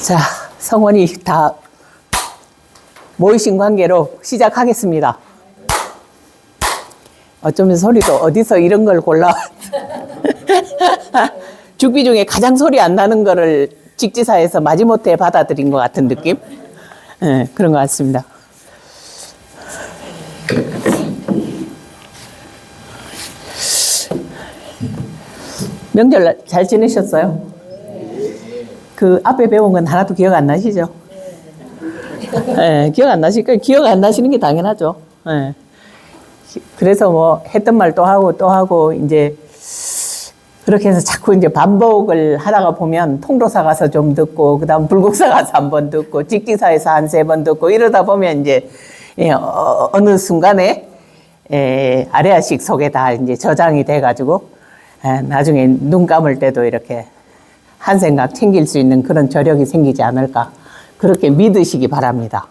자, 성원이 다 모이신 관계로 시작하겠습니다. 어쩌면 소리도 어디서 이런 걸 골라. 죽비 중에 가장 소리 안 나는 거를 직지사에서 마지못해 받아들인 것 같은 느낌? 네, 그런 것 같습니다. 명절 잘 지내셨어요? 그 앞에 배운 건 하나도 기억 안 나시죠? 네, 기억 안 나시니까 기억 안 나시는 게 당연하죠. 네. 그래서 뭐 했던 말 또 하고 이제 그렇게 해서 자꾸 이제 반복을 하다가 보면 통도사 가서 좀 듣고 그다음 불국사 가서 한 번 듣고 직지사에서 한 3번 듣고 이러다 보면 이제 어느 순간에 아레아식 속에 다 이제 저장이 돼가지고 나중에 눈 감을 때도 이렇게 한 생각 챙길 수 있는 그런 저력이 생기지 않을까 그렇게 믿으시기 바랍니다.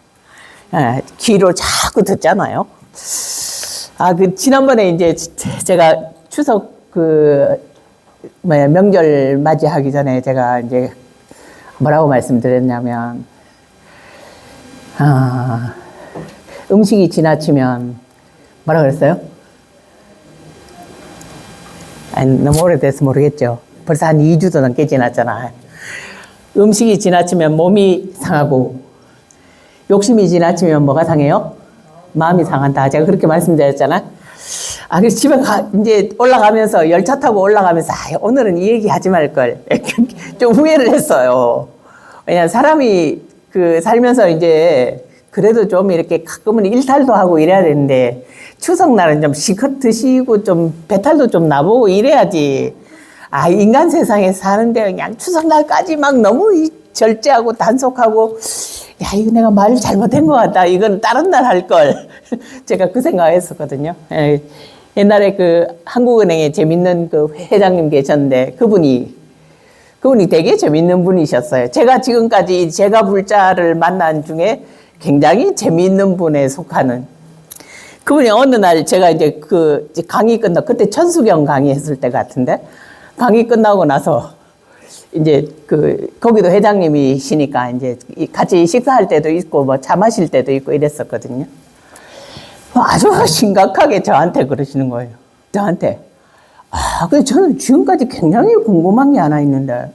귀로 자꾸 듣잖아요. 지난번에 이제 제가 추석 명절 맞이하기 전에 제가 이제 뭐라고 말씀드렸냐면, 음식이 지나치면 뭐라 그랬어요? 아니, 너무 오래돼서 모르겠죠. 벌써 한 2주도 넘게 지났잖아. 음식이 지나치면 몸이 상하고, 욕심이 지나치면 뭐가 상해요? 마음이 상한다. 제가 그렇게 말씀드렸잖아. 그래서 집에 이제 올라가면서, 열차 타고 올라가면서, 오늘은 이 얘기 하지 말걸. 좀 후회를 했어요. 왜냐면 사람이 살면서 이제, 그래도 좀 이렇게 가끔은 일탈도 하고 이래야 되는데, 추석날은 좀 시컷 드시고 좀 배탈도 좀 나보고 이래야지. 인간 세상에 사는데 그냥 추석날까지 막 너무 절제하고 단속하고, 이거 내가 말을 잘못한 것 같다. 이건 다른 날 할 걸. 제가 그 생각을 했었거든요. 옛날에 한국은행에 재밌는 회장님 계셨는데, 그분이 되게 재밌는 분이셨어요. 제가 지금까지 제가 불자를 만난 중에 굉장히 재미있는 분에 속하는 그분이 어느 날 제가 이제 강의 그때 천수경 강의했을 때 같은데 강의 끝나고 나서 이제 거기도 회장님이시니까 이제 같이 식사할 때도 있고 뭐 차 마실 때도 있고 이랬었거든요. 아주 심각하게 저한테 그러시는 거예요. 저한테. 근데 저는 지금까지 굉장히 궁금한 게 하나 있는데,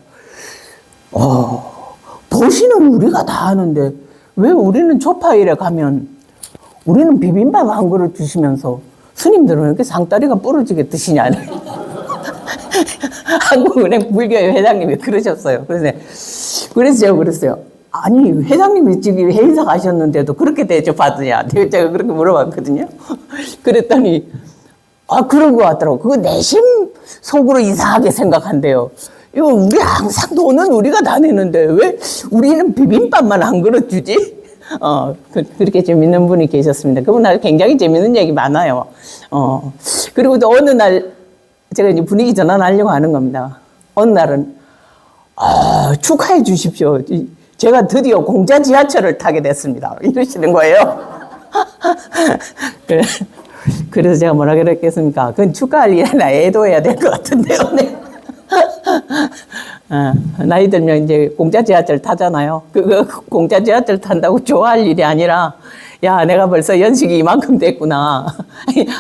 도시는 우리가 다 하는데, 왜 우리는 초파일에 가면, 우리는 비빔밥 한 그릇 주시면서, 스님들은 이렇게 상다리가 부러지게 드시냐. 한국은행 불교회 회장님이 그러셨어요. 그래서 제가 그랬어요. 아니, 회장님이 지금 회의사 가셨는데도 그렇게 대접받으냐. 제가 그렇게 물어봤거든요. 그랬더니, 그런 것 같더라고. 그거 내심 속으로 이상하게 생각한대요. 이거 우리 항상 돈은 우리가 다 내는데 왜 우리는 비빔밥만 한 그릇 주지? 그렇게 재밌는 분이 계셨습니다. 그분 굉장히 재밌는 얘기 많아요. 그리고 또 어느 날 제가 이제 분위기 전환하려고 하는 겁니다. 어느 날은, 축하해 주십시오. 제가 드디어 공짜 지하철을 타게 됐습니다. 이러시는 거예요. 그래서 제가 뭐라 그랬겠습니까? 그건 축하할 일이 아니라 애도해야 될 것 같은데요. 네. 나이 들면 이제 공짜 지하철 타잖아요. 공짜 지하철 탄다고 좋아할 일이 아니라, 야, 내가 벌써 연식이 이만큼 됐구나.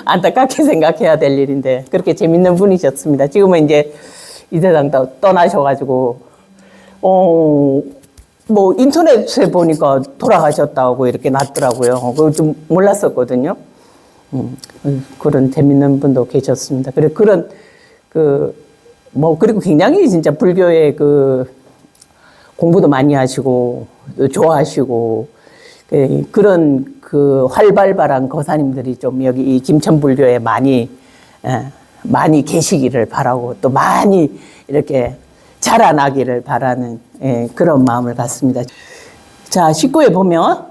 안타깝게 생각해야 될 일인데, 그렇게 재밌는 분이셨습니다. 지금은 이제 이 세상 떠나셔가지고, 뭐 인터넷에 보니까 돌아가셨다고 이렇게 났더라고요. 그거 좀 몰랐었거든요. 그런 재밌는 분도 계셨습니다. 그리고 굉장히 진짜 불교의 공부도 많이 하시고, 좋아하시고, 그런 활발한 거사님들이 좀 여기 이 김천불교에 많이 계시기를 바라고, 또 많이 이렇게 자라나기를 바라는 그런 마음을 갖습니다. 자, 19에 보면,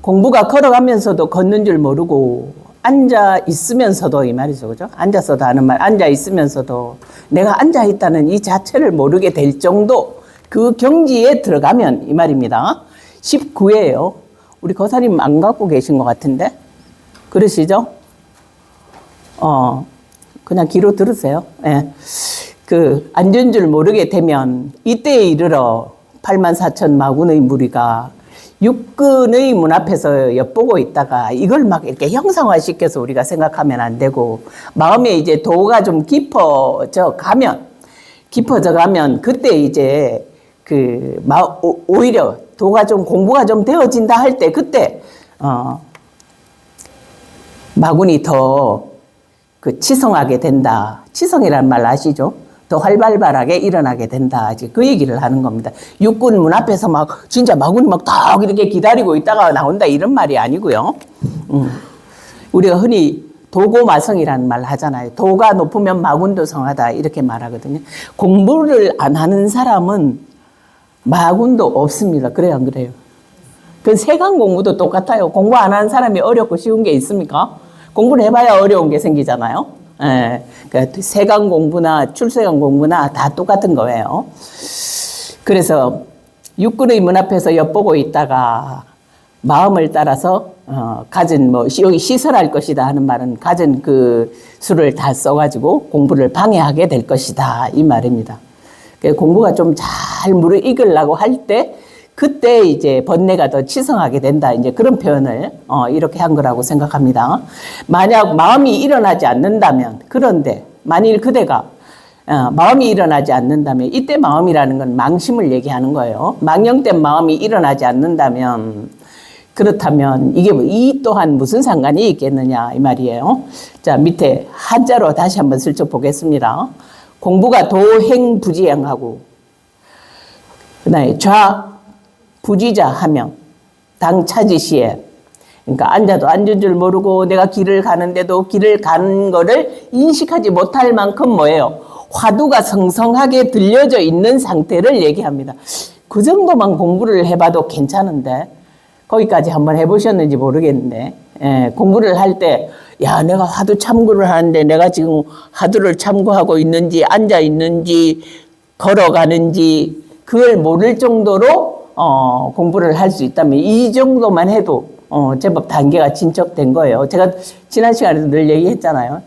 공부가 걸어가면서도 걷는 줄 모르고, 앉아 있으면서도 이 말이죠. 그죠? 앉아서도 하는 말, 앉아 있으면서도 내가 앉아 있다는 이 자체를 모르게 될 정도 그 경지에 들어가면 이 말입니다. 19예요. 우리 거사님 안 갖고 계신 것 같은데? 그러시죠? 그냥 귀로 들으세요. 앉은 줄 모르게 되면 이때에 이르러 8만 4천 마군의 무리가 육군의 문 앞에서 엿보고 있다가 이걸 막 이렇게 형상화시켜서 우리가 생각하면 안 되고, 마음에 이제 도가 좀 깊어져 가면 그때 이제 오히려 도가 좀 공부가 좀 되어진다 할 때 그때 마군이 더 치성하게 된다. 치성이라는 말 아시죠? 더 활발하게 일어나게 된다. 그 얘기를 하는 겁니다. 육군 문 앞에서 막 진짜 마군이 막 딱 이렇게 기다리고 있다가 나온다 이런 말이 아니고요. 우리가 흔히 도고마성이라는 말 하잖아요. 도가 높으면 마군도 성하다 이렇게 말하거든요. 공부를 안 하는 사람은 마군도 없습니다. 그래요, 안 그래요? 그 세간 공부도 똑같아요. 공부 안 하는 사람이 어렵고 쉬운 게 있습니까? 공부를 해봐야 어려운 게 생기잖아요. 예, 그러니까 세간 공부나 출세간 공부나 다 똑같은 거예요. 그래서 육군의 문 앞에서 엿보고 있다가 마음을 따라서 가진 여기 시설할 것이다 하는 말은 가진 그 수를 다 써가지고 공부를 방해하게 될 것이다 이 말입니다. 공부가 좀 잘 무르익으려고 할 때 그때 이제 번뇌가 더 치성하게 된다. 이제 그런 표현을 이렇게 한 거라고 생각합니다. 만약 마음이 일어나지 않는다면, 그런데 만일 그대가 마음이 일어나지 않는다면, 이때 마음이라는 건 망심을 얘기하는 거예요. 망령된 마음이 일어나지 않는다면, 그렇다면 이게 이 또한 무슨 상관이 있겠느냐 이 말이에요. 자, 밑에 한자로 다시 한번 슬쩍 보겠습니다. 공부가 도행부지행하고 그다음에 좌부지자 하면 당차지시에, 그러니까 앉아도 앉은 줄 모르고 내가 길을 가는데도 길을 가는 거를 인식하지 못할 만큼 뭐예요? 화두가 성성하게 들려져 있는 상태를 얘기합니다. 그 정도만 공부를 해봐도 괜찮은데, 거기까지 한번 해보셨는지 모르겠는데, 공부를 할 때, 야, 내가 화두 참고를 하는데 내가 지금 화두를 참고하고 있는지, 앉아 있는지, 걸어가는지, 그걸 모를 정도로 공부를 할 수 있다면 이 정도만 해도 제법 단계가 진척된 거예요. 제가 지난 시간에도 늘 얘기했잖아요.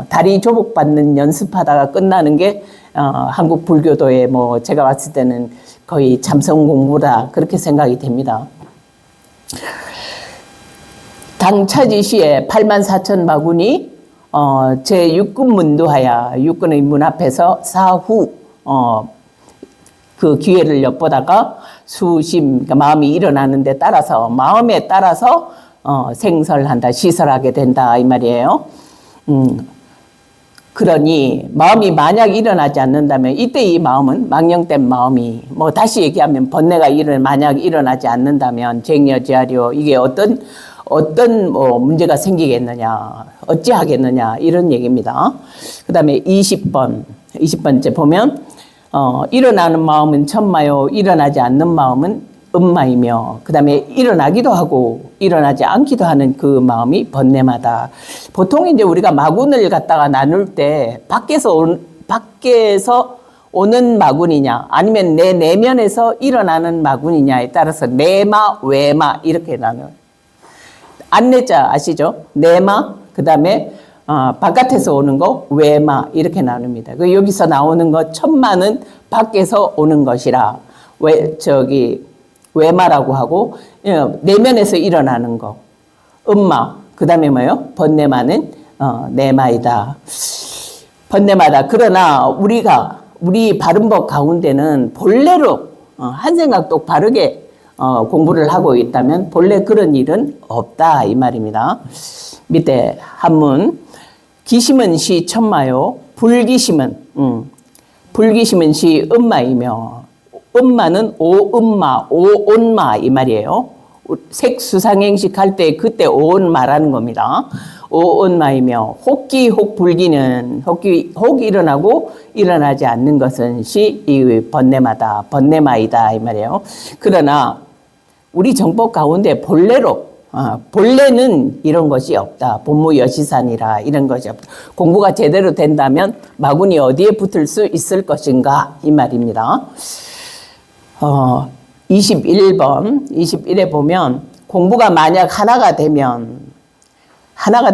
다리 조복받는 연습하다가 끝나는 게 한국 불교도의 제가 봤을 때는 거의 참선 공부다 그렇게 생각이 됩니다. 당차지시에 8만 4천 마군이 제6군 문두하야 육군의 문 앞에서 사후 그 기회를 엿보다가 수심, 그러니까 마음이 일어나는 데 따라서, 마음에 따라서 생설한다, 시설하게 된다 이 말이에요. 그러니 마음이 만약 일어나지 않는다면 이때 이 마음은 망령된 마음이 다시 얘기하면 번뇌가 만약 일어나지 않는다면 쟁여지하려 이게 어떤 문제가 생기겠느냐, 어찌하겠느냐 이런 얘기입니다. 그 다음에 20번째 보면 일어나는 마음은 천마요, 일어나지 않는 마음은 음마이며, 그 다음에 일어나기도 하고 일어나지 않기도 하는 그 마음이 번뇌마다. 보통 이제 우리가 마군을 갖다가 나눌 때 밖에서 오는 마군이냐 아니면 내 내면에서 일어나는 마군이냐에 따라서 내마, 외마 이렇게 나눠요. 안내자 아시죠? 내마, 그 다음에 바깥에서 오는 거 외마 이렇게 나눕니다. 여기서 나오는 거 천마는 밖에서 오는 것이라 외마라고 하고, 내면에서 일어나는 거 음마, 그 다음에 뭐예요? 번뇌마는 내마이다. 번뇌마다. 그러나 우리 바른법 가운데는 본래로 한 생각 똑바르게 공부를 하고 있다면 본래 그런 일은 없다 이 말입니다. 밑에 한문, 기심은 시 천마요, 불기심은 시 음마이며, 음마는 오음마, 오온마 이 말이에요. 색수상행식 할 때 그때 오온 말하는 겁니다. 오온마이며, 혹기 혹불기는 혹 일어나고 일어나지 않는 것은 시 이 번뇌마다, 번뇌마이다 이 말이에요. 그러나 우리 정법 가운데 본래는 이런 것이 없다. 본무여시산이라 이런 것이 없다. 공부가 제대로 된다면 마군이 어디에 붙을 수 있을 것인가 이 말입니다. 21에 보면 공부가 만약 하나가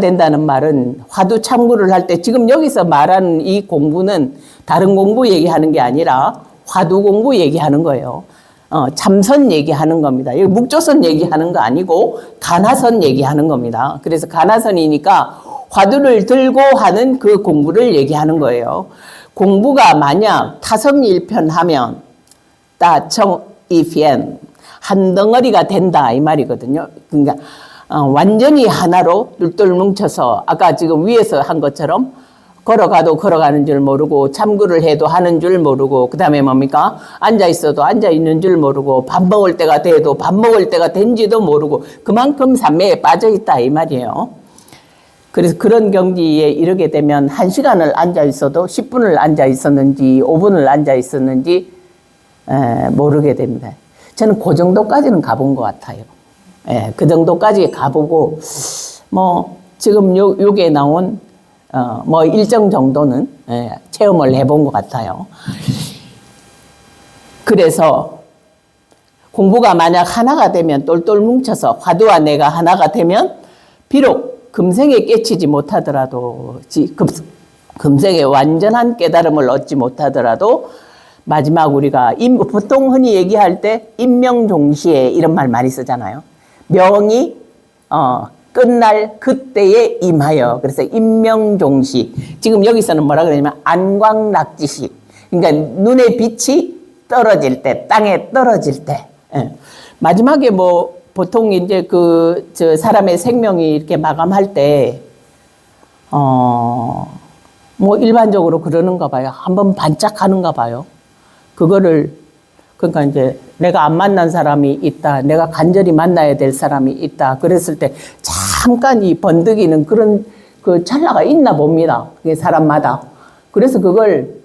된다는 말은 화두 참고를 할 때 지금 여기서 말하는 이 공부는 다른 공부 얘기하는 게 아니라 화두 공부 얘기하는 거예요. 참선 얘기하는 겁니다. 여기 묵조선 얘기하는 거 아니고 가나선 얘기하는 겁니다. 그래서 가나선이니까 화두를 들고 하는 그 공부를 얘기하는 거예요. 공부가 만약 타성일편하면 따청이피엔 한 덩어리가 된다 이 말이거든요. 그러니까 완전히 하나로 똘똘 뭉쳐서 아까 지금 위에서 한 것처럼 걸어가도 걸어가는 줄 모르고 참구를 해도 하는 줄 모르고 그다음에 뭡니까? 앉아있어도 앉아있는 줄 모르고 밥 먹을 때가 돼도 밥 먹을 때가 된지도 모르고 그만큼 삼매에 빠져있다 이 말이에요. 그래서 그런 경지에 이르게 되면 1시간을 앉아있어도 10분을 앉아있었는지 5분을 앉아있었는지 모르게 됩니다. 저는 그 정도까지는 가본 것 같아요. 그 정도까지 가보고 지금 요게 나온 일정 정도는 체험을 해본 것 같아요. 그래서 공부가 만약 하나가 되면 똘똘 뭉쳐서 화두와 내가 하나가 되면 비록 금생에 깨치지 못하더라도 금생에 완전한 깨달음을 얻지 못하더라도 마지막 우리가 보통 흔히 얘기할 때 임명종시에 이런 말 많이 쓰잖아요. 명이 끝날 그때에 임하여. 그래서 임명종시. 지금 여기서는 뭐라 그러냐면 안광락지시. 그러니까 눈의 빛이 떨어질 때, 땅에 떨어질 때. 마지막에 보통 이제 저 사람의 생명이 이렇게 마감할 때, 일반적으로 그러는가 봐요. 한번 반짝하는가 봐요. 그러니까 이제 내가 안 만난 사람이 있다. 내가 간절히 만나야 될 사람이 있다. 그랬을 때 잠깐 이 번득이는 그런 그 찰나가 있나 봅니다. 그게 사람마다. 그래서 그걸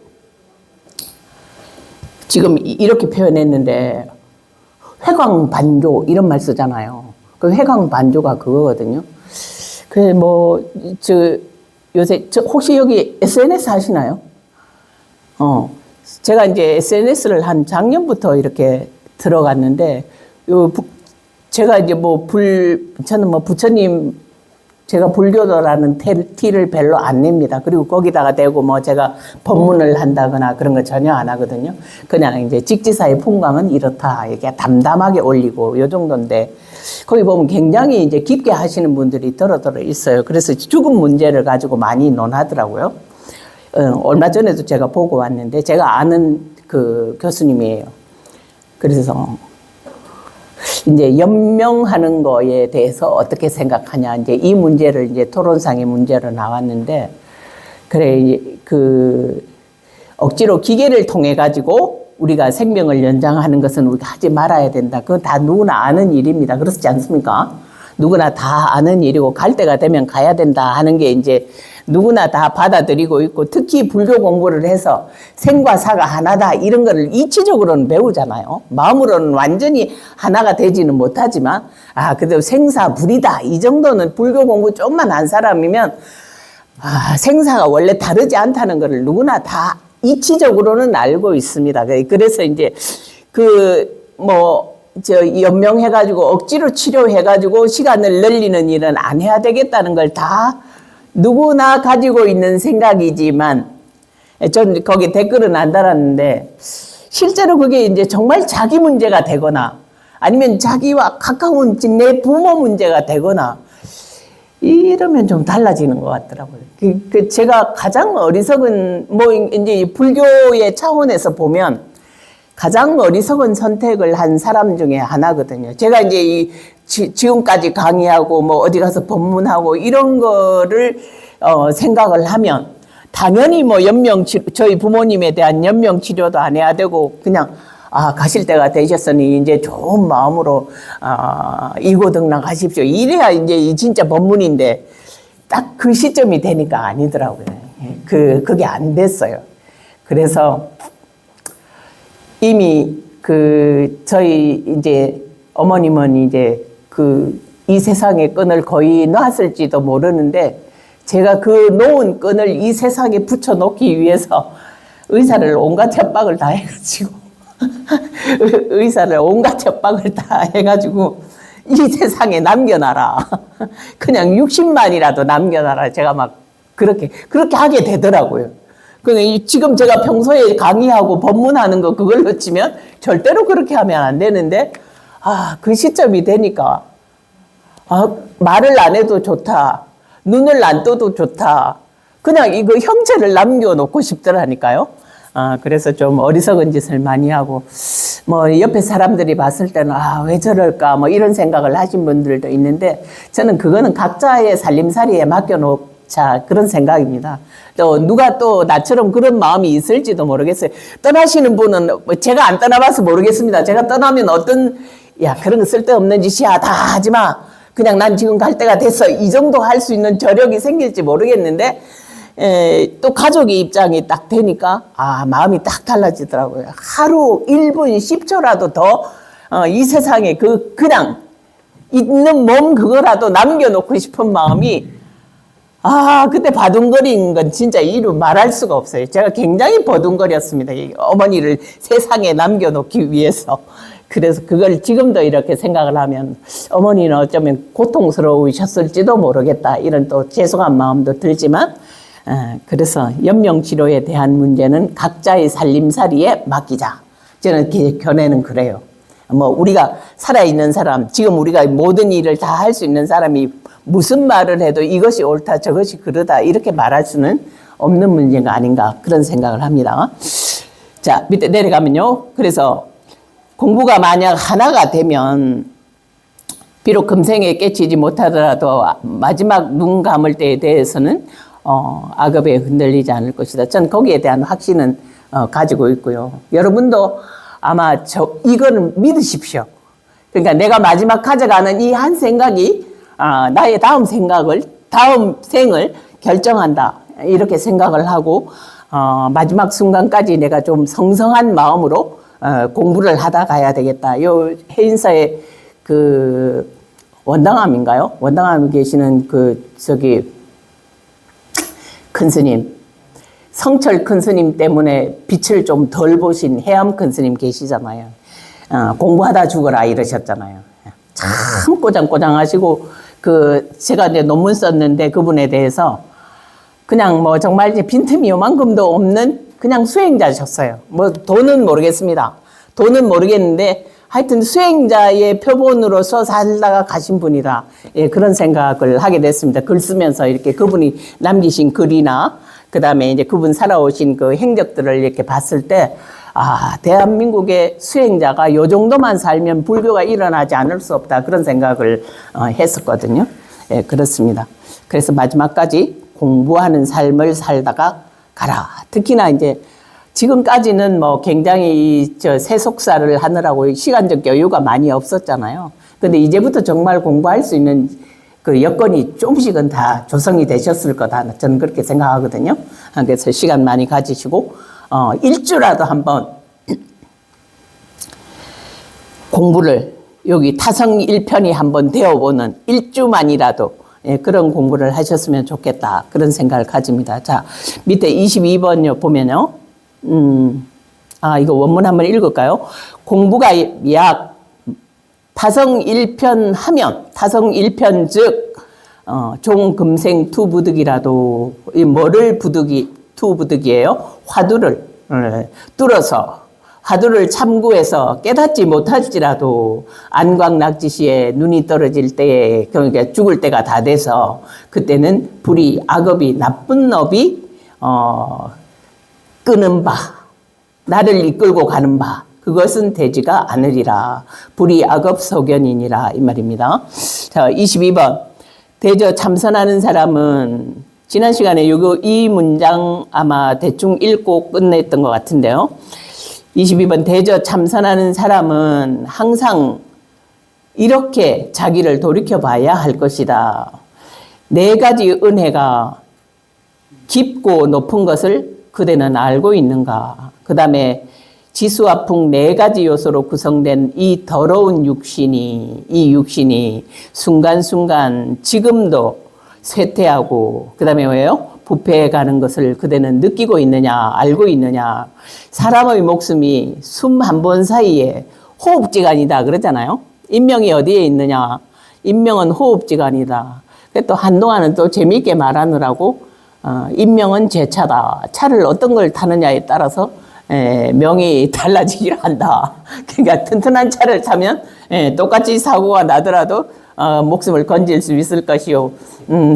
지금 이렇게 표현했는데 회광반조 이런 말 쓰잖아요. 그 회광반조가 그거거든요. 요새 혹시 여기 SNS 하시나요? 제가 이제 SNS를 한 작년부터 이렇게 들어갔는데, 제가 이제 저는 부처님, 제가 불교도라는 티를 별로 안 냅니다. 그리고 거기다가 대고 제가 법문을 한다거나 그런 거 전혀 안 하거든요. 그냥 이제 직지사의 풍광은 이렇다. 이렇게 담담하게 올리고 요 정도인데, 거기 보면 굉장히 이제 깊게 하시는 분들이 들어 있어요. 그래서 죽음 문제를 가지고 많이 논하더라고요. 얼마 전에도 제가 보고 왔는데 제가 아는 그 교수님이에요. 그래서 이제 연명하는 거에 대해서 어떻게 생각하냐 이제 이 문제를 이제 토론상의 문제로 나왔는데 억지로 기계를 통해 가지고 우리가 생명을 연장하는 것은 우리가 하지 말아야 된다. 그건 다 누구나 아는 일입니다. 그렇지 않습니까? 누구나 다 아는 일이고 갈 때가 되면 가야 된다 하는 게 이제 누구나 다 받아들이고 있고 특히 불교 공부를 해서 생과 사가 하나다 이런 거를 이치적으로는 배우잖아요. 마음으로는 완전히 하나가 되지는 못하지만 그래도 생사불이다 이 정도는 불교 공부 좀만 한 사람이면 생사가 원래 다르지 않다는 거를 누구나 다 이치적으로는 알고 있습니다. 그래서 이제 연명해가지고 억지로 치료해가지고 시간을 늘리는 일은 안 해야 되겠다는 걸 다 누구나 가지고 있는 생각이지만, 전 거기 댓글은 안 달았는데, 실제로 그게 이제 정말 자기 문제가 되거나, 아니면 자기와 가까운 내 부모 문제가 되거나, 이러면 좀 달라지는 것 같더라고요. 제가 가장 어리석은, 이제 불교의 차원에서 보면, 가장 어리석은 선택을 한 사람 중에 하나거든요. 제가 이제 지금까지 강의하고 어디 가서 법문하고 이런 거를 생각을 하면 당연히 저희 부모님에 대한 연명 치료도 안 해야 되고 그냥 가실 때가 되셨으니 이제 좋은 마음으로 이고등락 하십시오. 이래야 이제 진짜 법문인데 딱 그 시점이 되니까 아니더라고요. 그게 안 됐어요. 그래서 이미 저희 이제 어머님은 이제 이 세상의 끈을 거의 놨을지도 모르는데 제가 놓은 끈을 이 세상에 붙여놓기 위해서 의사를 온갖 협박을 다 해가지고 이 세상에 남겨놔라. 그냥 60만이라도 남겨놔라. 제가 막 그렇게 하게 되더라고요. 근데 지금 제가 평소에 강의하고 법문하는 거 그걸로 치면 절대로 그렇게 하면 안 되는데, 그 시점이 되니까, 말을 안 해도 좋다. 눈을 안 떠도 좋다. 그냥 이거 형체를 남겨놓고 싶더라니까요. 그래서 좀 어리석은 짓을 많이 하고, 뭐, 옆에 사람들이 봤을 때는, 왜 저럴까, 뭐, 이런 생각을 하신 분들도 있는데, 저는 그거는 각자의 살림살이에 맡겨놓자, 그런 생각입니다. 또, 누가 또 나처럼 그런 마음이 있을지도 모르겠어요. 떠나시는 분은, 제가 안 떠나봐서 모르겠습니다. 제가 떠나면 그런 거 쓸데없는 짓이야. 다 하지 마. 그냥 난 지금 갈 때가 됐어. 이 정도 할 수 있는 저력이 생길지 모르겠는데, 또 가족의 입장이 딱 되니까 마음이 딱 달라지더라고요. 하루 1분 10초라도 더 이 세상에 그냥 있는 몸 그거라도 남겨놓고 싶은 마음이 그때 바둥거린 건 진짜 이루 말할 수가 없어요. 제가 굉장히 버둥거렸습니다. 어머니를 세상에 남겨놓기 위해서. 그래서 그걸 지금도 이렇게 생각을 하면 어머니는 어쩌면 고통스러우셨을지도 모르겠다. 이런 또 죄송한 마음도 들지만, 그래서 연명치료에 대한 문제는 각자의 살림살이에 맡기자. 저는 견해는 그래요. 뭐 우리가 살아있는 사람, 지금 우리가 모든 일을 다 할 수 있는 사람이 무슨 말을 해도 이것이 옳다 저것이 그러다 이렇게 말할 수는 없는 문제가 아닌가 그런 생각을 합니다. 자, 밑에 내려가면요. 그래서 공부가 만약 하나가 되면 비록 금생에 깨치지 못하더라도 마지막 눈 감을 때에 대해서는 악업에 흔들리지 않을 것이다. 전 거기에 대한 확신은 가지고 있고요. 여러분도 아마 이거는 믿으십시오. 그러니까 내가 마지막 가져가는 이 한 생각이 나의 다음 생을 결정한다. 이렇게 생각을 하고 마지막 순간까지 내가 좀 성성한 마음으로 공부를 하다 가야 되겠다. 요 해인사의 그 원당함인가요? 원당함에 계시는 큰 스님, 성철 큰 스님 때문에 빛을 좀 덜 보신 해암 큰 스님 계시잖아요. 공부하다 죽어라 이러셨잖아요. 참 꼬장꼬장 하시고, 제가 이제 논문 썼는데 그분에 대해서 그냥 뭐 정말 이제 빈틈이 요만큼도 없는 그냥 수행자셨어요. 뭐 돈은 모르겠습니다. 돈은 모르겠는데 하여튼 수행자의 표본으로서 살다가 가신 분이다. 그런 생각을 하게 됐습니다. 글 쓰면서 이렇게 그분이 남기신 글이나 그다음에 이제 그분 살아오신 그 행적들을 이렇게 봤을 때 대한민국의 수행자가 요 정도만 살면 불교가 일어나지 않을 수 없다. 그런 생각을 했었거든요. 그렇습니다. 그래서 마지막까지 공부하는 삶을 살다가 가라. 특히나 이제 지금까지는 뭐 굉장히 세속사를 하느라고 시간적 여유가 많이 없었잖아요. 근데 이제부터 정말 공부할 수 있는 그 여건이 조금씩은 다 조성이 되셨을 거다. 저는 그렇게 생각하거든요. 그래서 시간 많이 가지시고, 일주라도 한번 공부를 여기 타성 1편이 한번 되어보는 일주만이라도 그런 공부를 하셨으면 좋겠다. 그런 생각을 가집니다. 자, 밑에 22번요 보면요. 이거 원문 한번 읽을까요? 공부가 약 타성 1편 하면, 타성 1편 즉, 종금생 투부득이라도, 뭐를 투부득이에요? 화두를 뚫어서, 화두를 참고해서 깨닫지 못할지라도 안광낙지시에 눈이 떨어질 때에, 그러니까 죽을 때가 다 돼서, 그때는 불이, 악업이, 나쁜 업이, 끄는 바, 나를 이끌고 가는 바, 그것은 되지가 않으리라. 불이 악업 소견이니라. 이 말입니다. 자, 22번. 대저 참선하는 사람은, 지난 시간에 이 문장 아마 대충 읽고 끝냈던 것 같은데요. 22번. 대저 참선하는 사람은 항상 이렇게 자기를 돌이켜 봐야 할 것이다. 4가지 은혜가 깊고 높은 것을 그대는 알고 있는가? 그 다음에 지수와 풍 4가지 요소로 구성된 이 더러운 이 육신이 순간순간 지금도 쇠퇴하고, 그 다음에 왜요? 부패해 가는 것을 그대는 느끼고 있느냐, 알고 있느냐. 사람의 목숨이 숨 한 번 사이에 호흡지간이다 그러잖아요. 인명이 어디에 있느냐? 인명은 호흡지간이다. 또 한동안은 또 재미있게 말하느라고 인명은 제 차다. 차를 어떤 걸 타느냐에 따라서 명이 달라지기를 한다. 그러니까 튼튼한 차를 타면 똑같이 사고가 나더라도 목숨을 건질 수 있을 것이요.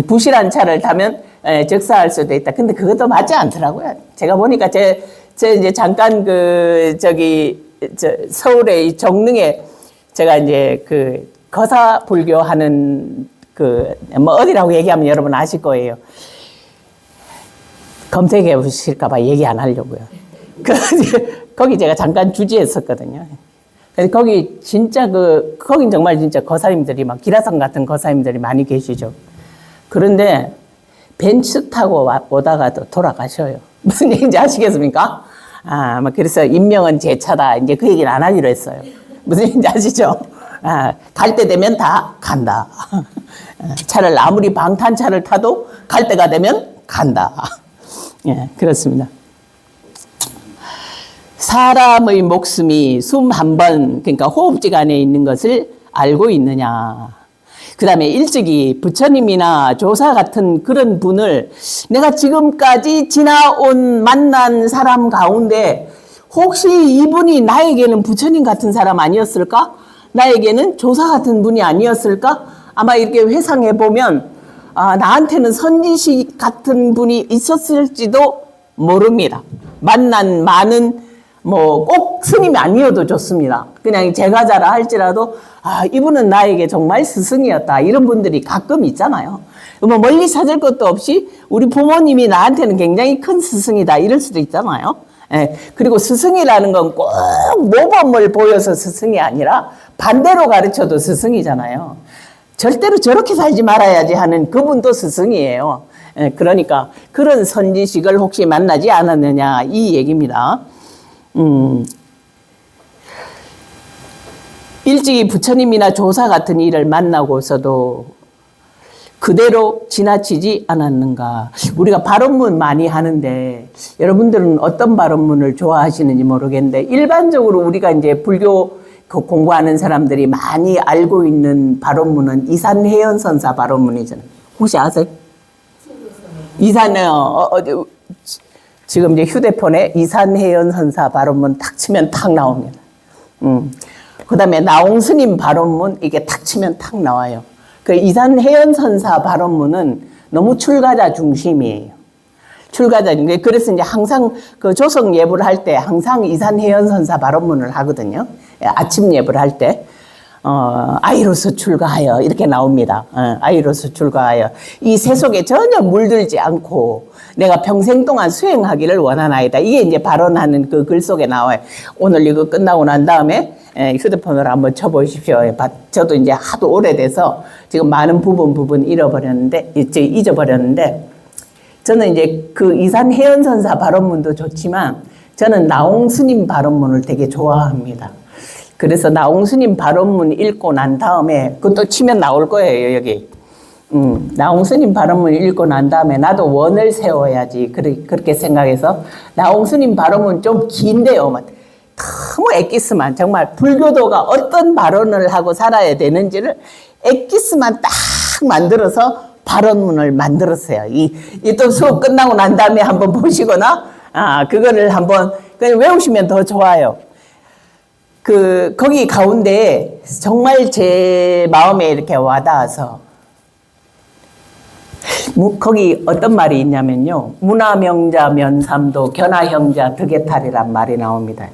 부실한 차를 타면 즉사할 수도 있다. 근데 그것도 맞지 않더라고요. 제가 보니까 제 이제 잠깐 서울의 정릉에 제가 이제 그 거사 불교 하는 뭐 어디라고 얘기하면 여러분 아실 거예요. 검색해 보실까봐 얘기 안 하려고요. 거기 제가 잠깐 주지했었거든요. 그래서 거기 진짜 거긴 정말 진짜 거사님들이 막 기라성 같은 거사님들이 많이 계시죠. 그런데 벤츠 타고 오다가도 돌아가셔요. 무슨 얘기인지 아시겠습니까? 그래서 인명은 제 차다. 이제 그 얘기는 안 하기로 했어요. 무슨 얘기인지 아시죠? 갈 때 되면 다 간다. 차를 아무리 방탄차를 타도 갈 때가 되면 간다. 예, 그렇습니다. 사람의 목숨이 숨 한 번, 그러니까 호흡지 안에 있는 것을 알고 있느냐. 그 다음에 일찍이 부처님이나 조사 같은 그런 분을 내가 지금까지 만난 사람 가운데 혹시 이분이 나에게는 부처님 같은 사람 아니었을까? 나에게는 조사 같은 분이 아니었을까? 아마 이렇게 회상해 보면 나한테는 선지식 같은 분이 있었을지도 모릅니다. 만난 많은 꼭 스님이 아니어도 좋습니다. 그냥 제가자라 할지라도 이분은 나에게 정말 스승이었다. 이런 분들이 가끔 있잖아요. 뭐 멀리 찾을 것도 없이 우리 부모님이 나한테는 굉장히 큰 스승이다. 이럴 수도 있잖아요. 그리고 스승이라는 건 꼭 모범을 보여서 스승이 아니라 반대로 가르쳐도 스승이잖아요. 절대로 저렇게 살지 말아야지 하는 그분도 스승이에요. 그러니까 그런 선지식을 혹시 만나지 않았느냐 이 얘기입니다. 일찍이 부처님이나 조사 같은 일을 만나고서도 그대로 지나치지 않았는가. 우리가 발언문 많이 하는데 여러분들은 어떤 발언문을 좋아하시는지 모르겠는데 일반적으로 우리가 이제 불교 공부하는 사람들이 많이 알고 있는 발언문은 이산해연선사 발언문이잖아요. 혹시 아세요? 지금 이제 휴대폰에 이산해연선사 발언문 탁 치면 탁 나옵니다. 그 다음에 나홍스님 발언문 이게 탁 치면 탁 나와요. 그 이산해연선사 발언문은 너무 출가자 중심이에요. 출가자 중심. 그래서 이제 항상 그 조성 예불 할 때 항상 이산해연선사 발언문을 하거든요. 아침 예불 할 때. 아이로서 출가하여 이렇게 나옵니다. 아이로서 출가하여 이 세속에 전혀 물들지 않고 내가 평생 동안 수행하기를 원하나이다. 이게 이제 발언하는 그 글 속에 나와요. 오늘 이거 끝나고 난 다음에 휴대폰으로 한번 쳐보십시오. 저도 이제 하도 오래돼서 지금 많은 부분 잊어버렸는데 저는 이제 그 이산해연선사 발언문도 좋지만 저는 나홍스님 발언문을 되게 좋아합니다. 그래서 나홍스님 발언문 읽고 난 다음에 그것도 치면 나올 거예요 여기. 나홍스님 발언문 읽고 난 다음에 나도 원을 세워야지 그렇게 생각해서 나홍스님 발언문 좀 긴데요. 너무 엑기스만 정말 불교도가 어떤 발언을 하고 살아야 되는지를 엑기스만 딱 만들어서 발언문을 만들었어요. 이 또 수업 끝나고 난 다음에 한번 보시거나 그거를 한번 그냥 외우시면 더 좋아요. 거기 가운데 정말 제 마음에 이렇게 와닿아서 거기 어떤 말이 있냐면요. 문화명자 면삼도 견화형자 득해탈이란 말이 나옵니다.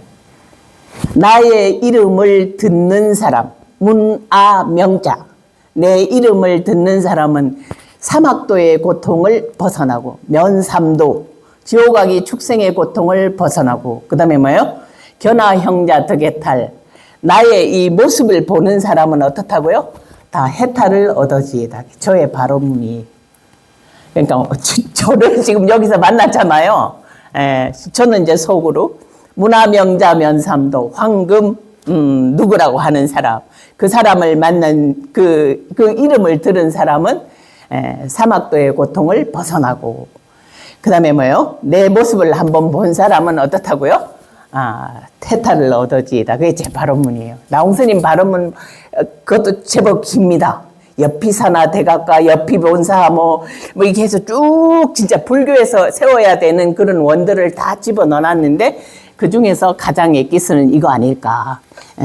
나의 이름을 듣는 사람, 문아명자, 내 이름을 듣는 사람은 사막도의 고통을 벗어나고 면삼도, 지옥아기 축생의 고통을 벗어나고 그 다음에 뭐예요? 견화형자 득해탈, 나의 이 모습을 보는 사람은 어떻다고요? 다 해탈을 얻어지이다. 저의 발언문이. 그러니까 저를 지금 여기서 만났잖아요. 저는 이제 속으로 문화명자 면삼도 황금 누구라고 하는 사람, 그 사람을 만난 그 이름을 들은 사람은 사막도의 고통을 벗어나고 그 다음에 뭐예요? 내 모습을 한번 본 사람은 어떻다고요? 해탈을 얻어지이다. 그게 제 발언문이에요. 나홍스님 발언문 그것도 제법 깁니다. 옆이사나 대각과 옆이본사 뭐 이렇게 해서 쭉 진짜 불교에서 세워야 되는 그런 원들을 다 집어 넣어놨는데 그 중에서 가장 엑기스는 이거 아닐까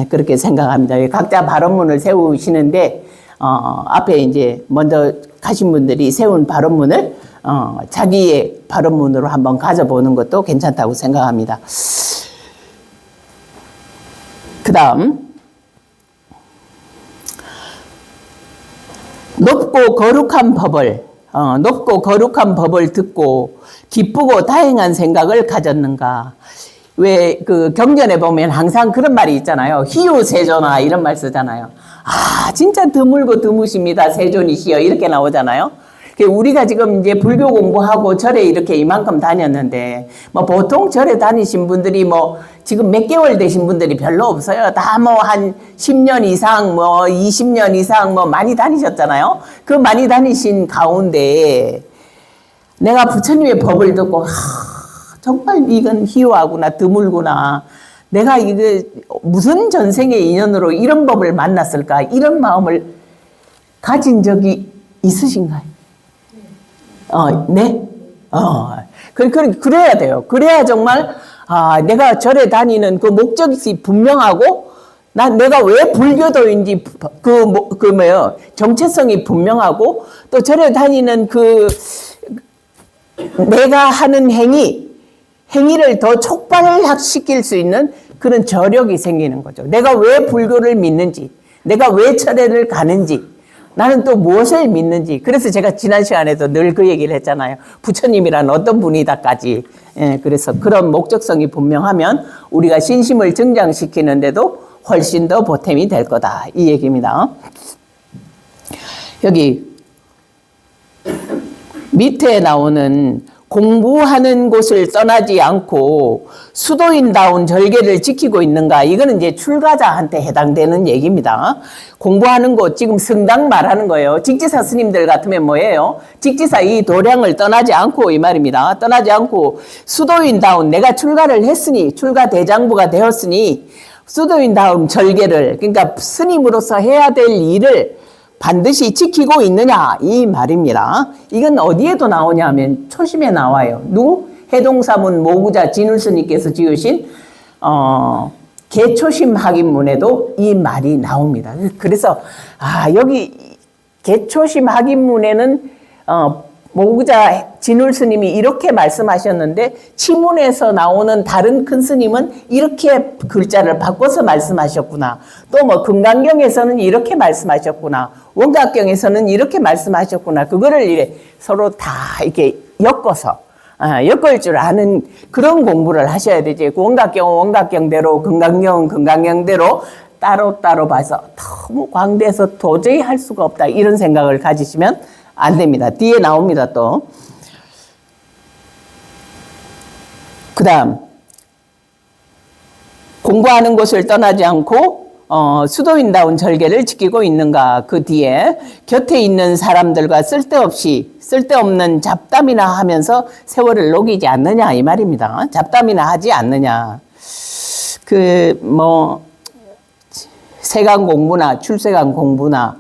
그렇게 생각합니다. 각자 발언문을 세우시는데 앞에 이제 먼저 가신 분들이 세운 발언문을 자기의 발언문으로 한번 가져보는 것도 괜찮다고 생각합니다. 그 다음 높고 거룩한 법을 듣고 기쁘고 다행한 생각을 가졌는가. 왜 그 경전에 보면 항상 그런 말이 있잖아요. 희유세존아 이런 말 쓰잖아요. 아 진짜 드물고 드무십니다. 세존이시여 이렇게 나오잖아요. 우리가 지금 이제 불교 공부하고 절에 이렇게 이만큼 다녔는데 뭐 보통 절에 다니신 분들이 뭐 지금 몇 개월 되신 분들이 별로 없어요. 다 뭐 한 10년 이상 뭐 20년 이상 뭐 많이 다니셨잖아요. 그 많이 다니신 가운데 내가 부처님의 법을 듣고 정말 이건 희유하구나 드물구나. 내가 이게 무슨 전생의 인연으로 이런 법을 만났을까 이런 마음을 가진 적이 있으신가요? 네? 그래야 돼요. 그래야 정말, 내가 절에 다니는 그 목적이 분명하고, 내가 왜 불교도인지, 정체성이 분명하고, 또 절에 다니는 내가 하는 행위를 더 촉발시킬 수 있는 그런 저력이 생기는 거죠. 내가 왜 불교를 믿는지, 내가 왜 절에를 가는지, 나는 또 무엇을 믿는지. 그래서 제가 지난 시간에도 늘 그 얘기를 했잖아요. 부처님이란 어떤 분이다까지. 그래서 그런 목적성이 분명하면 우리가 신심을 증장시키는데도 훨씬 더 보탬이 될 거다. 이 얘기입니다. 여기 밑에 나오는 공부하는 곳을 떠나지 않고 수도인다운 절개를 지키고 있는가? 이거는 이제 출가자한테 해당되는 얘기입니다. 공부하는 곳, 지금 성당 말하는 거예요. 직지사 스님들 같으면 뭐예요? 직지사 이 도량을 떠나지 않고 이 말입니다. 떠나지 않고 수도인다운 내가 출가를 했으니 출가 대장부가 되었으니 수도인다운 절개를 그러니까 스님으로서 해야 될 일을 반드시 지키고 있느냐 이 말입니다. 이건 어디에도 나오냐 하면 초심에 나와요. 누구? 해동사문 모구자 진울스님께서 지으신 개초심 학인문에도 이 말이 나옵니다. 그래서 여기 개초심 학인문에는 모구자 진울스님이 이렇게 말씀하셨는데 치문에서 나오는 다른 큰 스님은 이렇게 글자를 바꿔서 말씀하셨구나. 또 뭐 금강경에서는 이렇게 말씀하셨구나. 원각경에서는 이렇게 말씀하셨구나. 그거를 서로 다 이렇게 엮어서 엮을 줄 아는 그런 공부를 하셔야 되지. 원각경은 원각경대로 금강경은 금강경대로 따로따로 봐서 너무 광대해서 도저히 할 수가 없다. 이런 생각을 가지시면 안 됩니다. 뒤에 나옵니다, 또. 그 다음, 공부하는 곳을 떠나지 않고, 수도인다운 절개를 지키고 있는가. 그 뒤에, 곁에 있는 사람들과 쓸데없는 잡담이나 하면서 세월을 녹이지 않느냐, 이 말입니다. 잡담이나 하지 않느냐. 세간 공부나 출세간 공부나,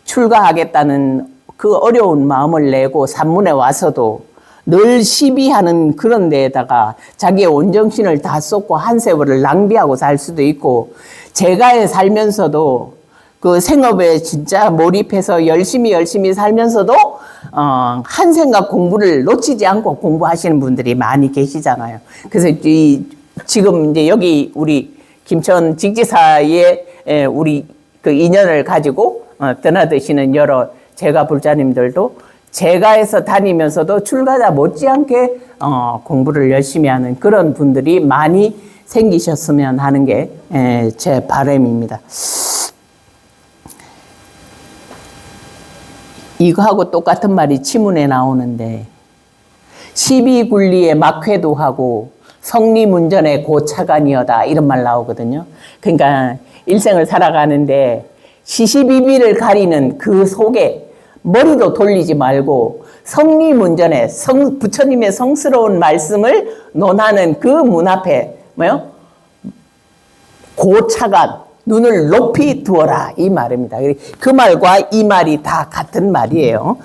출가하겠다는 그 어려운 마음을 내고 산문에 와서도 늘 시비하는 그런 데에다가 자기의 온 정신을 다 쏟고 한 세월을 낭비하고 살 수도 있고, 제가에 살면서도 그 생업에 진짜 몰입해서 열심히 살면서도 한 생각 공부를 놓치지 않고 공부하시는 분들이 많이 계시잖아요. 그래서 지금 이제 여기 우리 김천 직지사의 우리 그 인연을 가지고 드나드시는 여러 제가 불자님들도 제가에서 다니면서도 출가자 못지않게 공부를 열심히 하는 그런 분들이 많이 생기셨으면 하는 게 제 바람입니다. 이거하고 똑같은 말이 치문에 나오는데 시비굴리에 막회도하고 성리문전에 고차간이여다 이런 말 나오거든요. 그러니까 일생을 살아가는데 시시비비를 가리는 그 속에 머리도 돌리지 말고 성리문전에 부처님의 성스러운 말씀을 논하는 그 문 앞에 고차간 눈을 높이 두어라 이 말입니다. 그 말과 이 말이 다 같은 말이에요.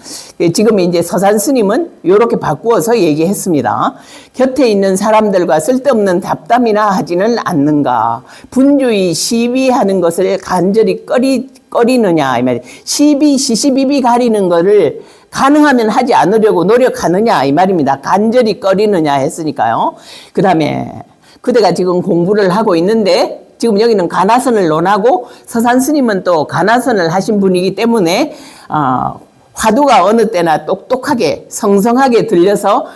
지금 이제 서산 스님은 이렇게 바꾸어서 얘기했습니다. 곁에 있는 사람들과 쓸데없는 잡담이나 하지는 않는가. 분주히 시비하는 것을 간절히 꺼리느냐 이 말이에요. 시시비비 가리는 거를 가능하면 하지 않으려고 노력하느냐 이 말입니다. 간절히 꺼리느냐 했으니까요. 그 다음에 그대가 지금 공부를 하고 있는데 지금 여기는 가나선을 논하고 서산 스님은 또 가나선을 하신 분이기 때문에 화두가 어느 때나 똑똑하게 성성하게 들려서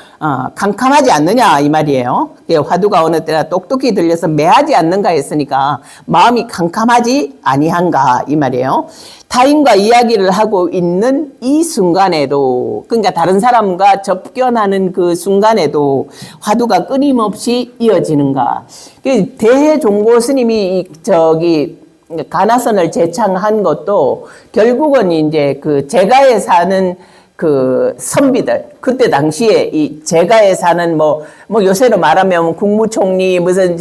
캄캄하지 않느냐 이 말이에요. 화두가 어느 때나 똑똑히 들려서 매하지 않는가 했으니까 마음이 캄캄하지 아니한가 이 말이에요. 타인과 이야기를 하고 있는 이 순간에도, 그러니까 다른 사람과 접견하는 그 순간에도 화두가 끊임없이 이어지는가. 대종고 스님이 가나선을 제창한 것도 결국은 이제 그 제가에 사는 그 선비들, 그때 당시에 이 제가에 사는 뭐 요새로 말하면 국무총리 무슨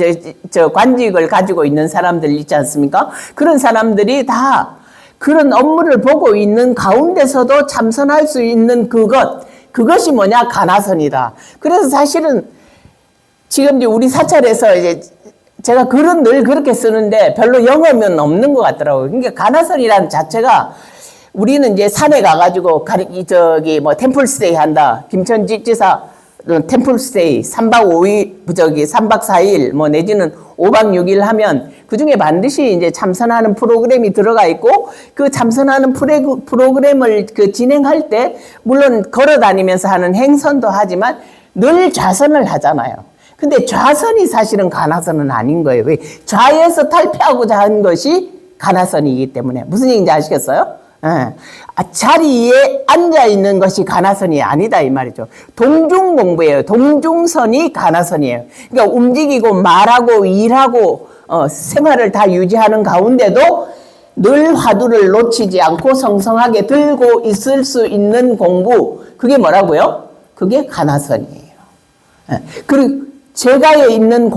저 관직을 가지고 있는 사람들 있지 않습니까? 그런 사람들이 다 그런 업무를 보고 있는 가운데서도 참선할 수 있는 그것이 뭐냐? 가나선이다. 그래서 사실은 지금 이제 우리 사찰에서 이제 제가 글은 늘 그렇게 쓰는데 별로 영어면 없는 것 같더라고요. 그러니까 가나선이라는 자체가 우리는 이제 산에 가가지고 템플스테이 한다. 김천지사 템플스테이 3박 5일, 3박 4일, 내지는 5박 6일 하면 그 중에 반드시 이제 참선하는 프로그램이 들어가 있고 그 참선하는 프로그램을 진행할 때 물론 걸어 다니면서 하는 행선도 하지만 늘 좌선을 하잖아요. 근데 좌선이 사실은 가나선은 아닌 거예요. 왜? 좌에서 탈피하고자 한 것이 가나선이기 때문에. 무슨 얘기인지 아시겠어요? 자리에 앉아있는 것이 가나선이 아니다 이 말이죠. 동중 공부예요. 동중선이 가나선이에요. 그러니까 움직이고 말하고 일하고 생활을 다 유지하는 가운데도 늘 화두를 놓치지 않고 성성하게 들고 있을 수 있는 공부, 그게 뭐라고요? 그게 가나선이에요. 그리고 제가에 있는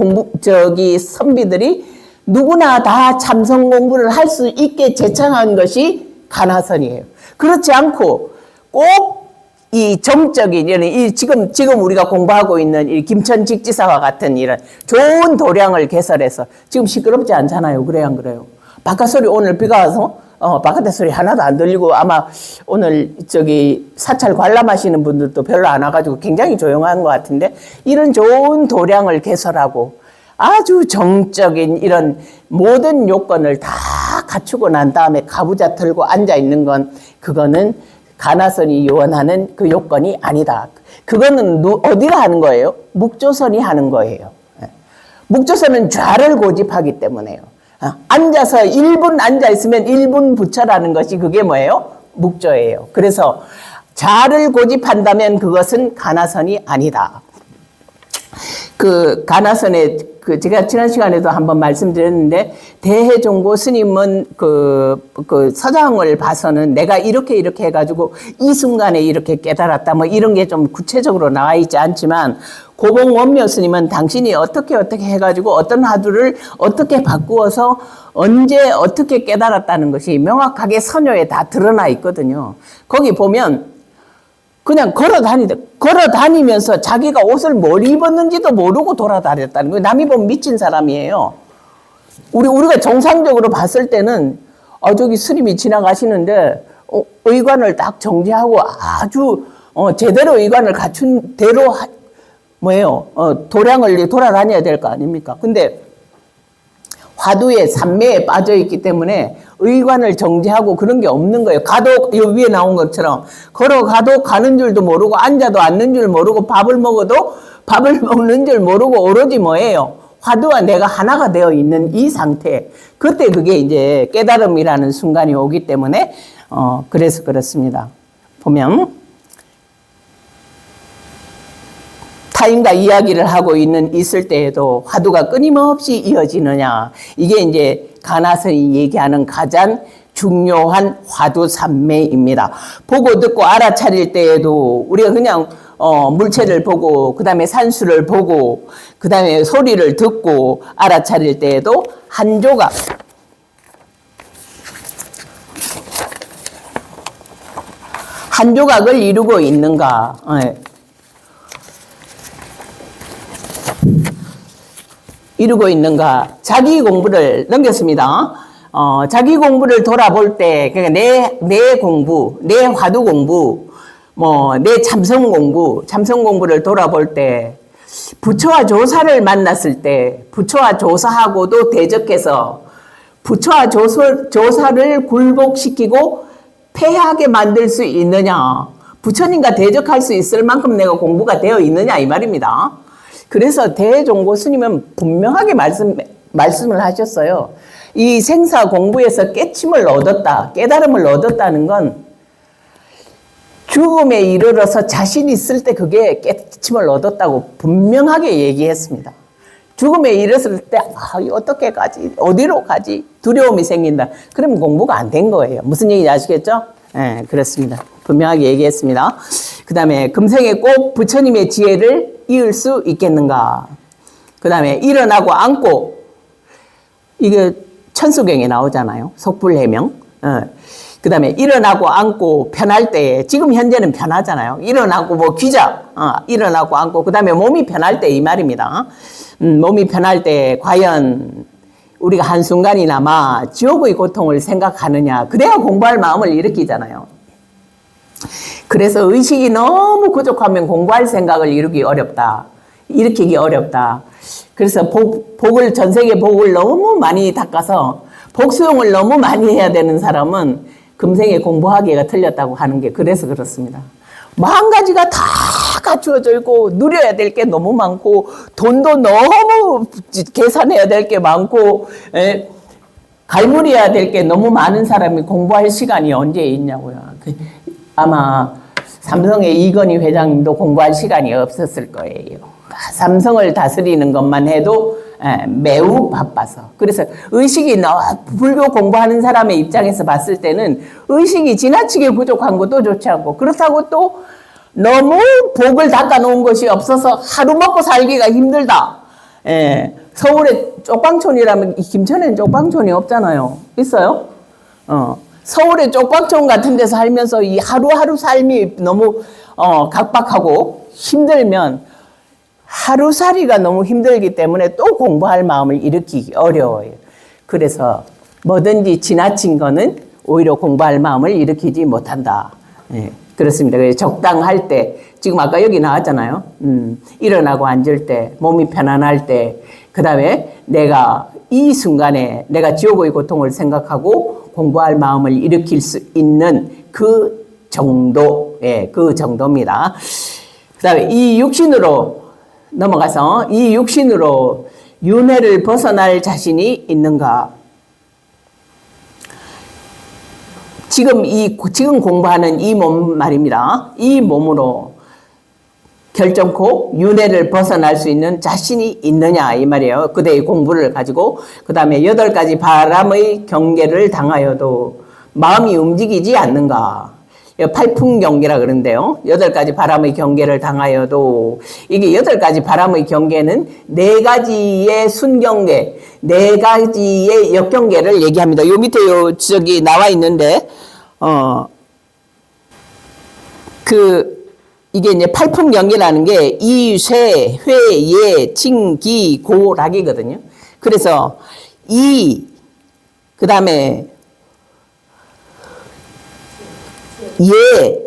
선비들이 누구나 다 참선 공부를 할 수 있게 제창한 것이 가나선이에요. 그렇지 않고 꼭 이 정적인 이런 지금 우리가 공부하고 있는 이 김천직지사와 같은 이런 좋은 도량을 개설해서 지금 시끄럽지 않잖아요. 그래요, 안 그래요? 바깥 소리 오늘 비가 와서 바깥에 소리 하나도 안 들리고 아마 오늘 사찰 관람하시는 분들도 별로 안 와가지고 굉장히 조용한 것 같은데 이런 좋은 도량을 개설하고 아주 정적인 이런 모든 요건을 다 갖추고 난 다음에 가부좌 틀고 앉아 있는 그거는 가나선이 요원하는 그 요건이 아니다. 그거는 어디가 하는 거예요? 묵조선이 하는 거예요. 묵조선은 좌를 고집하기 때문에요. 앉아서 1분 앉아 있으면 1분 부처라는 것이 그게 뭐예요? 묵조예요. 그래서 좌를 고집한다면 그것은 가나선이 아니다. 가나선에 제가 지난 시간에도 한번 말씀드렸는데 대해종고 스님은 서장을 봐서는 내가 이렇게 해가지고 이 순간에 이렇게 깨달았다 이런 게 좀 구체적으로 나와 있지 않지만 고봉원묘 스님은 당신이 어떻게 해가지고 어떤 화두를 어떻게 바꾸어서 언제 어떻게 깨달았다는 것이 명확하게 선효에 다 드러나 있거든요. 거기 보면 그냥 걸어 다니면서 자기가 옷을 뭘 입었는지도 모르고 돌아다녔다는 거예요. 남이 보면 미친 사람이에요. 우리가 정상적으로 봤을 때는, 저기 스님이 지나가시는데, 의관을 딱 정지하고 아주, 제대로 의관을 갖춘 대로, 도량을 돌아다녀야 될 거 아닙니까? 근데, 화두에 산매에 빠져 있기 때문에 의관을 정지하고 그런 게 없는 거예요. 가도 위에 나온 것처럼 걸어가도 가는 줄도 모르고 앉아도 앉는 줄 모르고 밥을 먹어도 밥을 먹는 줄 모르고 오로지 화두와 내가 하나가 되어 있는 이 상태. 그때 그게 이제 깨달음이라는 순간이 오기 때문에 그래서 그렇습니다. 보면 타인과 이야기를 하고 있을 때에도 화두가 끊임없이 이어지느냐. 이게 이제 가나선이 얘기하는 가장 중요한 화두 삼매입니다. 보고 듣고 알아차릴 때에도 우리가 그냥 물체를 보고 그다음에 산수를 보고 그다음에 소리를 듣고 알아차릴 때에도 한 조각 한 조각을 이루고 있는가? 이루고 있는가? 자기 공부를 넘겼습니다. 자기 공부를 돌아볼 때, 그러니까 내 공부, 내 화두 공부, 내 참선 공부를 돌아볼 때, 부처와 조사를 만났을 때, 부처와 조사하고도 대적해서, 부처와 조사를 굴복시키고 패하게 만들 수 있느냐, 부처님과 대적할 수 있을 만큼 내가 공부가 되어 있느냐, 이 말입니다. 그래서 대종고 스님은 분명하게 말씀을 하셨어요. 이 생사 공부에서 깨침을 얻었다, 깨달음을 얻었다는 건 죽음에 이르러서 자신 있을 때 그게 깨침을 얻었다고 분명하게 얘기했습니다. 죽음에 이르렀을 때 어떻게 가지? 어디로 가지? 두려움이 생긴다. 그러면 공부가 안 된 거예요. 무슨 얘기인지 아시겠죠? 네, 그렇습니다. 분명하게 얘기했습니다. 그 다음에 금생에 꼭 부처님의 지혜를 이을 수 있겠는가? 그 다음에 일어나고 앉고, 이게 천수경에 나오잖아요. 속불해명. 그 다음에 일어나고 앉고 편할 때, 지금 현재는 편하잖아요. 일어나고 귀자, 일어나고 앉고, 그 다음에 몸이 편할 때 이 말입니다. 몸이 편할 때 과연 우리가 한순간이나마 지옥의 고통을 생각하느냐. 그래야 공부할 마음을 일으키잖아요. 그래서 의식이 너무 부족하면 공부할 생각을 일으키기 어렵다. 그래서 전 세계 복을 너무 많이 닦아서 복수용을 너무 많이 해야 되는 사람은 금생에 공부하기가 틀렸다고 하는 게 그래서 그렇습니다. 한 가지가 다 갖추어져 있고 누려야 될 게 너무 많고 돈도 너무 계산해야 될 게 많고 갈무리해야 될 게 너무 많은 사람이 공부할 시간이 언제 있냐고요. 아마 삼성의 이건희 회장님도 공부할 시간이 없었을 거예요. 삼성을 다스리는 것만 해도 매우 바빠서. 그래서 의식이 불교 공부하는 사람의 입장에서 봤을 때는 의식이 지나치게 부족한 것도 좋지 않고, 그렇다고 또 너무 복을 닦아 놓은 것이 없어서 하루 먹고 살기가 힘들다. 서울에 쪽방촌이라면, 김천에는 쪽방촌이 없잖아요. 있어요? 서울의 쪽방촌 같은 데서 살면서 이 하루하루 삶이 너무 각박하고 힘들면 하루살이가 너무 힘들기 때문에 또 공부할 마음을 일으키기 어려워요. 그래서 뭐든지 지나친 거는 오히려 공부할 마음을 일으키지 못한다. 그렇습니다. 적당할 때, 지금 아까 여기 나왔잖아요. 일어나고 앉을 때, 몸이 편안할 때, 그 다음에 내가 이 순간에 내가 지옥의 고통을 생각하고 공부할 마음을 일으킬 수 있는 그 정도, 그 정도입니다. 그 다음에 이 육신으로 넘어가서 이 육신으로 윤회를 벗어날 자신이 있는가? 지금 공부하는 이 몸 말입니다. 이 몸으로 결정코 윤회를 벗어날 수 있는 자신이 있느냐 이 말이에요. 그대의 공부를 가지고 그 다음에 8가지 바람의 경계를 당하여도 마음이 움직이지 않는가. 팔풍경계라 그러는데요. 8가지 바람의 경계를 당하여도 이게 8가지 바람의 경계는 4가지의 순경계, 4가지의 역경계를 얘기합니다. 요 밑에 저기 나와 있는데 이게 이제 팔풍경계라는 게 이, 쇠, 회, 예, 칭, 기, 고, 락이거든요. 그래서 그 다음에 예,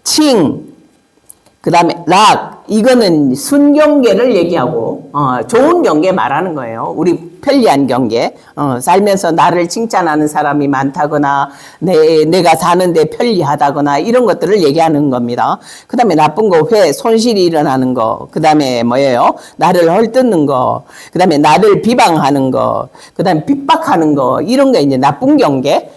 칭, 그 다음에 락, 이거는 순경계를 얘기하고, 좋은 경계 말하는 거예요. 우리 편리한 경계. 살면서 나를 칭찬하는 사람이 많다거나, 내가 사는데 편리하다거나, 이런 것들을 얘기하는 겁니다. 그 다음에 나쁜 거, 회, 손실이 일어나는 거. 그 다음에 뭐예요? 나를 헐뜯는 거. 그 다음에 나를 비방하는 거. 그 다음에 핍박하는 거. 이런 게 이제 나쁜 경계.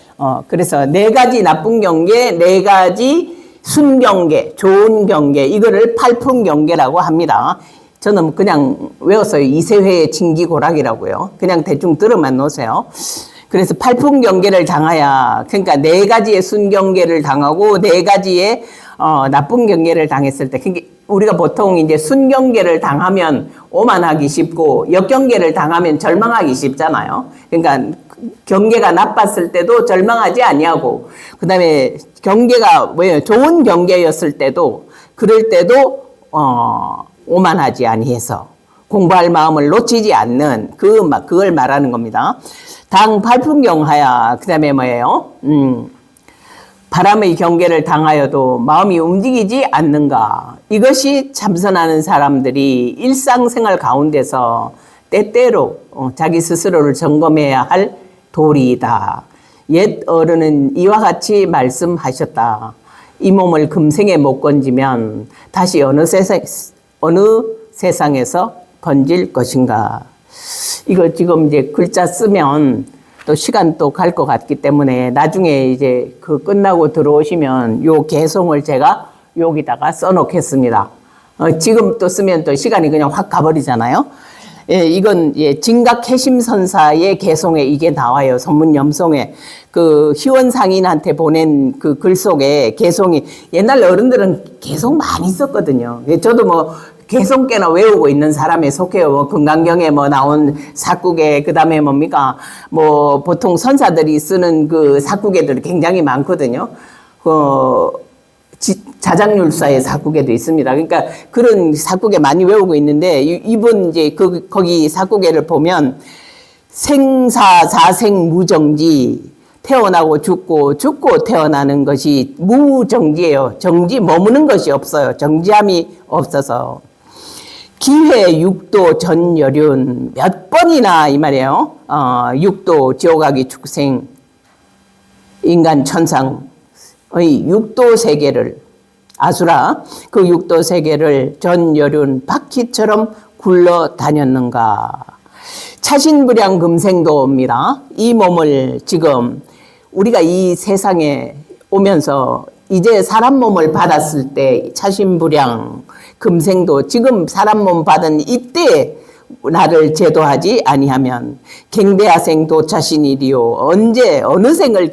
그래서 4가지 나쁜 경계, 4가지 순경계, 좋은 경계, 이거를 팔풍경계라고 합니다. 저는 그냥 외웠어요. 이세회의 칭기고락이라고요. 그냥 대충 들어만 놓으세요. 그래서 팔풍경계를 당하야, 그러니까 4가지의 순경계를 당하고 4가지의 나쁜 경계를 당했을 때, 우리가 보통 이제 순경계를 당하면 오만하기 쉽고 역경계를 당하면 절망하기 쉽잖아요. 그러니까 경계가 나빴을 때도 절망하지 아니하고, 그다음에 경계가 뭐예요? 좋은 경계였을 때도 그럴 때도 오만하지 아니해서 공부할 마음을 놓치지 않는 그걸 말하는 겁니다. 당 발풍경하야. 그다음에 뭐예요? 바람의 경계를 당하여도 마음이 움직이지 않는가. 이것이 참선하는 사람들이 일상생활 가운데서 때때로 자기 스스로를 점검해야 할 도리이다. 옛 어른은 이와 같이 말씀하셨다. 이 몸을 금생에 못 건지면 다시 어느 세상에서 건질 것인가. 이거 지금 이제 글자 쓰면 또 시간 또 갈 것 같기 때문에 나중에 이제 그 끝나고 들어오시면 요 개송을 제가 여기다가 써놓겠습니다. 지금 또 쓰면 또 시간이 그냥 확 가버리잖아요. 예, 이건 예, 진각해심선사의 개송에 이게 나와요. 선문염송에 그 희원상인한테 보낸 그 글 속에 개송이, 옛날 어른들은 개송 많이 썼거든요. 저도 뭐 개송께나 외우고 있는 사람에 속해요. 뭐 금강경에 뭐 나온 사국에, 그 다음에 뭡니까 뭐 보통 선사들이 쓰는 그 사국에들이 굉장히 많거든요. 자장률사의 사국에도 있습니다. 그러니까 그런 사국에 많이 외우고 있는데, 이분 이제 거기 사국에를 보면 생사 사생 무정지, 태어나고 죽고 태어나는 것이 무정지예요. 정지, 머무는 것이 없어요. 정지함이 없어서. 기회 육도 전여륜, 몇 번이나 이 말이에요. 육도 지옥아기 축생 인간 천상의 육도 세계를, 아수라 그 육도 세계를 전여륜 바퀴처럼 굴러 다녔는가. 차신불량 금생도입니다. 이 몸을 지금 우리가 이 세상에 오면서 이제 사람 몸을 받았을 때 차신불량 금생도, 지금 사람 몸 받은 이때 나를 제도하지 아니하면 갱대하생 도차신이리요. 언제 어느 생을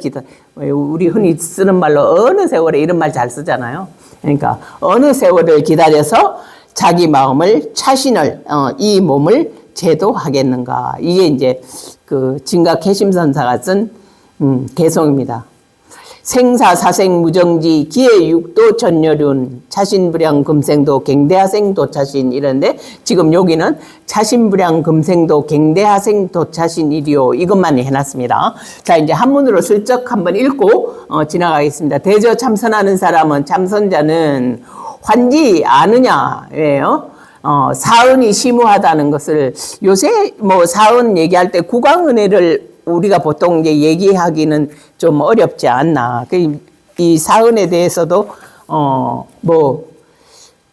우리 흔히 쓰는 말로 어느 세월에 이런 말 잘 쓰잖아요. 그러니까 어느 세월을 기다려서 자기 마음을 차신을 이 몸을 제도하겠는가. 이게 이제 그 진각해심선사가 쓴 개송입니다. 생사 사생 무정지 기회 육도 전여륜 차신불량 금생도 갱대하생 도차신 이런데, 지금 여기는 차신불량 금생도 갱대하생 도차신 이리요, 이것만 해놨습니다. 자, 이제 한문으로 슬쩍 한번 읽고 지나가겠습니다. 대저 참선하는 사람은, 참선자는 환지 아느냐예요. 사은이 심오하다는 것을, 요새 뭐 사은 얘기할 때 구광은혜를 우리가 보통 이제 얘기하기는 좀 어렵지 않나. 이 사은에 대해서도 뭐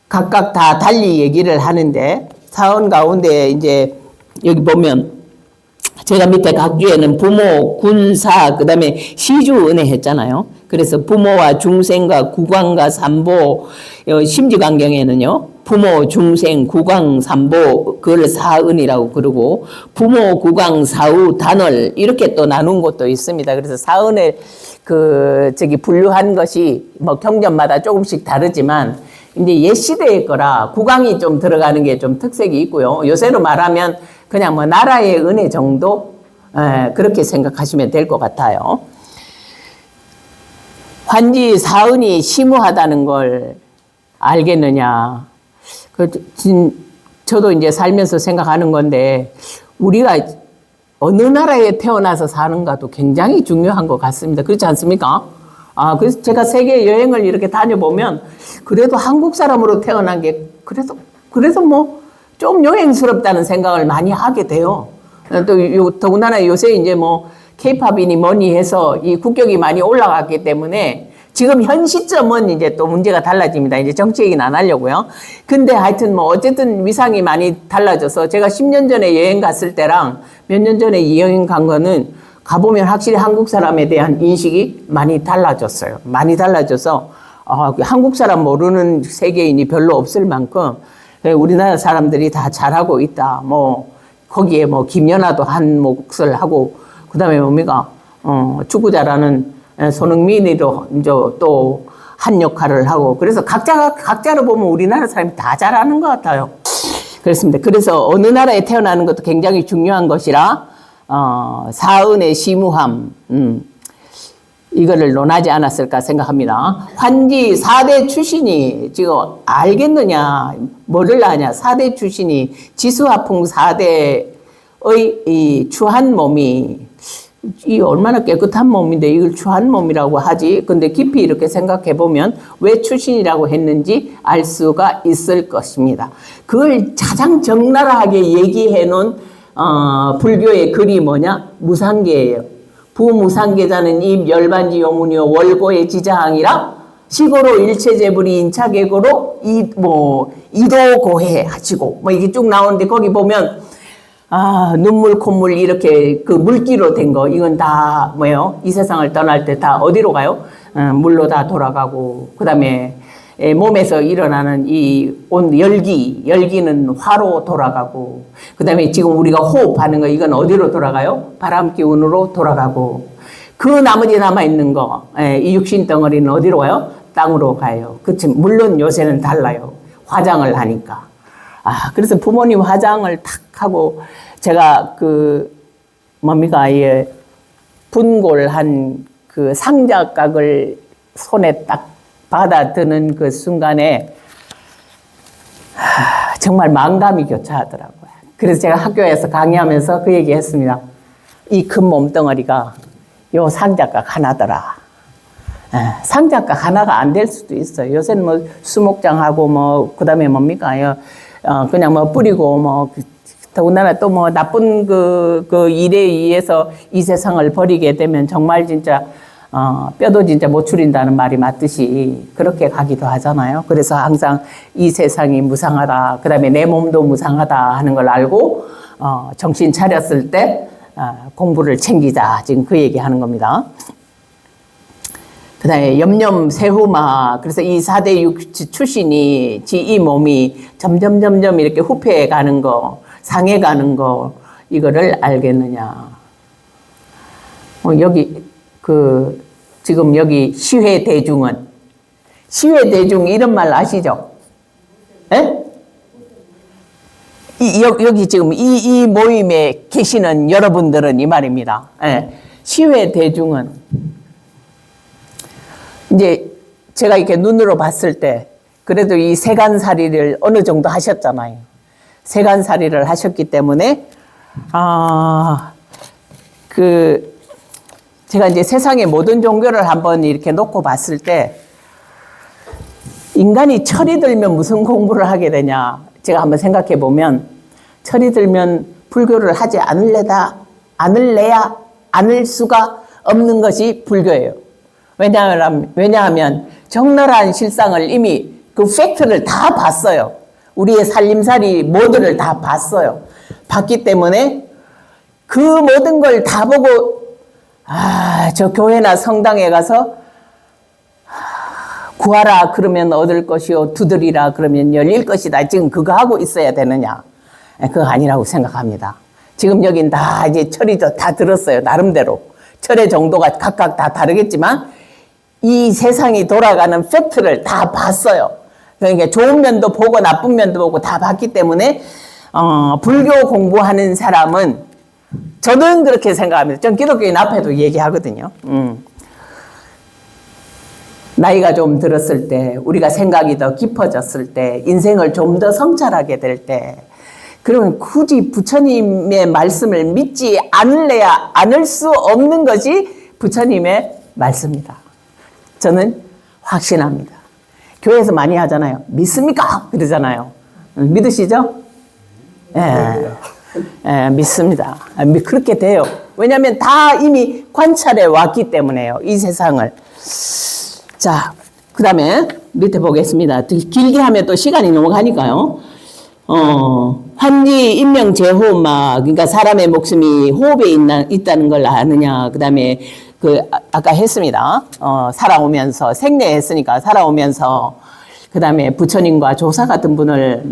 각각 다 달리 얘기를 하는데, 사은 가운데 이제 여기 보면 제가 밑에 각주에는 부모, 군사, 그 다음에 시주 은혜 했잖아요. 그래서 부모와 중생과 구광과 삼보, 심지광경에는요, 부모, 중생, 구광, 삼보, 그걸 사은이라고 그러고, 부모, 구광, 사우, 단월, 이렇게 또 나눈 것도 있습니다. 그래서 사은을 분류한 것이 뭐 경전마다 조금씩 다르지만, 이제 옛 시대의 거라 구광이 좀 들어가는 게 좀 특색이 있고요. 요새로 말하면 그냥 뭐 나라의 은혜 정도, 그렇게 생각하시면 될 것 같아요. 환지 사은이 심오하다는 걸 알겠느냐. 저도 이제 살면서 생각하는 건데, 우리가 어느 나라에 태어나서 사는가도 굉장히 중요한 것 같습니다. 그렇지 않습니까? 그래서 제가 세계 여행을 이렇게 다녀보면, 그래도 한국 사람으로 태어난 게, 그래서 뭐, 좀 여행스럽다는 생각을 많이 하게 돼요. 또, 더군다나 요새 이제 뭐, 케이팝이니 뭐니 해서 이 국격이 많이 올라갔기 때문에, 지금 현 시점은 이제 또 문제가 달라집니다. 이제 정치 얘기는 안 하려고요. 근데 하여튼 뭐 어쨌든 위상이 많이 달라져서, 제가 10년 전에 여행 갔을 때랑 몇 년 전에 여행 간 거는 가보면 확실히 한국 사람에 대한 인식이 많이 달라졌어요. 많이 달라져서 한국 사람 모르는 세계인이 별로 없을 만큼 우리나라 사람들이 다 잘하고 있다. 뭐 거기에 뭐 김연아도 한 몫을 하고, 그다음에 뭡니까 축구 잘하는 손흥민이도 이제 또 한 역할을 하고 그래서 각자로 보면 우리나라 사람이 다 잘하는 것 같아요. 그렇습니다. 그래서 어느 나라에 태어나는 것도 굉장히 중요한 것이라 사은의 심우함 이거를 논하지 않았을까 생각합니다. 환지 4대 출신이 지금 알겠느냐 뭐를 아냐 4대 출신이 지수화풍 4대의 이 추한 몸이 이 얼마나 깨끗한 몸인데 이걸 추한 몸이라고 하지. 근데 깊이 이렇게 생각해 보면 왜 출신이라고 했는지 알 수가 있을 것입니다. 그걸 가장 적나라하게 얘기해 놓은 불교의 글이 뭐냐? 무상계예요. 부무상계자는 입 열반지 요문이요 월고의 지자항이라 시고로 일체재불이 인차계고로 이도고해 하시고 뭐 이게 쭉 나오는데 거기 보면 눈물 콧물 이렇게 그 물기로 된 거 이건 다 뭐예요? 이 세상을 떠날 때 다 어디로 가요? 물로 다 돌아가고 그다음에 몸에서 일어나는 이 열기는 화로 돌아가고 그다음에 지금 우리가 호흡하는 거 이건 어디로 돌아가요? 바람 기운으로 돌아가고 그 나머지 남아 있는 거 이 육신 덩어리는 어디로 가요? 땅으로 가요. 그치? 물론 요새는 달라요. 화장을 하니까. 그래서 부모님 화장을 탁 하고 제가 분골한 그 상자각을 손에 딱 받아드는 그 순간에 정말 만감이 교차하더라고요. 그래서 제가 학교에서 강의하면서 그 얘기 했습니다. 이 큰 몸덩어리가 요 상자각 하나더라. 상자각 하나가 안 될 수도 있어요. 요새는 뭐 수목장하고 그다음에 그냥 뿌리고 더군다나 또 나쁜 그 일에 의해서 이 세상을 버리게 되면 정말 진짜 뼈도 진짜 못 추린다는 말이 맞듯이 그렇게 가기도 하잖아요. 그래서 항상 이 세상이 무상하다. 그다음에 내 몸도 무상하다 하는 걸 알고 정신 차렸을 때 공부를 챙기자. 지금 그 얘기하는 겁니다. 그 다음에 염염세후마. 그래서 이 4대 출신이 이 몸이 점점 이렇게 후퇴해 가는 거, 상해 가는 거, 이거를 알겠느냐. 지금 여기 시회대중은, 시회대중 이런 말 아시죠? 예? 여기 지금 이 모임에 계시는 여러분들은 이 말입니다. 예. 시회대중은 이제 제가 이렇게 눈으로 봤을 때 그래도 이 세간살이를 어느 정도 하셨잖아요. 세간살이를 하셨기 때문에 제가 이제 세상의 모든 종교를 한번 이렇게 놓고 봤을 때 인간이 철이 들면 무슨 공부를 하게 되냐 제가 한번 생각해 보면 철이 들면 불교를 하지 않을 수가 없는 것이 불교예요. 왜냐하면 적나라한 실상을 이미 그 팩트를 다 봤어요. 우리의 살림살이 모두를 다 봤어요. 봤기 때문에 그 모든 걸 다 보고 저 교회나 성당에 가서 구하라 그러면 얻을 것이요 두드리라 그러면 열릴 것이다. 지금 그거 하고 있어야 되느냐? 그거 아니라고 생각합니다. 지금 여긴 다 이제 철이 다 들었어요. 나름대로. 철의 정도가 각각 다 다르겠지만 이 세상이 돌아가는 팩트를 다 봤어요. 그러니까 좋은 면도 보고 나쁜 면도 보고 다 봤기 때문에 불교 공부하는 사람은 저는 그렇게 생각합니다. 전 기독교인 앞에도 얘기하거든요. 나이가 좀 들었을 때 우리가 생각이 더 깊어졌을 때 인생을 좀 더 성찰하게 될 때 그러면 굳이 부처님의 말씀을 믿지 않을 수 없는 것이 부처님의 말씀이다. 저는 확신합니다. 교회에서 많이 하잖아요. 믿습니까? 그러잖아요. 믿으시죠? 예, 믿습니다. 그렇게 돼요. 왜냐하면 다 이미 관찰해 왔기 때문에요. 이 세상을. 자, 그 다음에 밑에 보겠습니다. 길게 하면 또 시간이 너무 가니까요. 환지, 인명, 제호흡, 그러니까 사람의 목숨이 호흡에 있다는 걸 아느냐. 그 다음에 아까 했습니다. 살아오면서, 생내했으니까 살아오면서, 그 다음에 부처님과 조사 같은 분을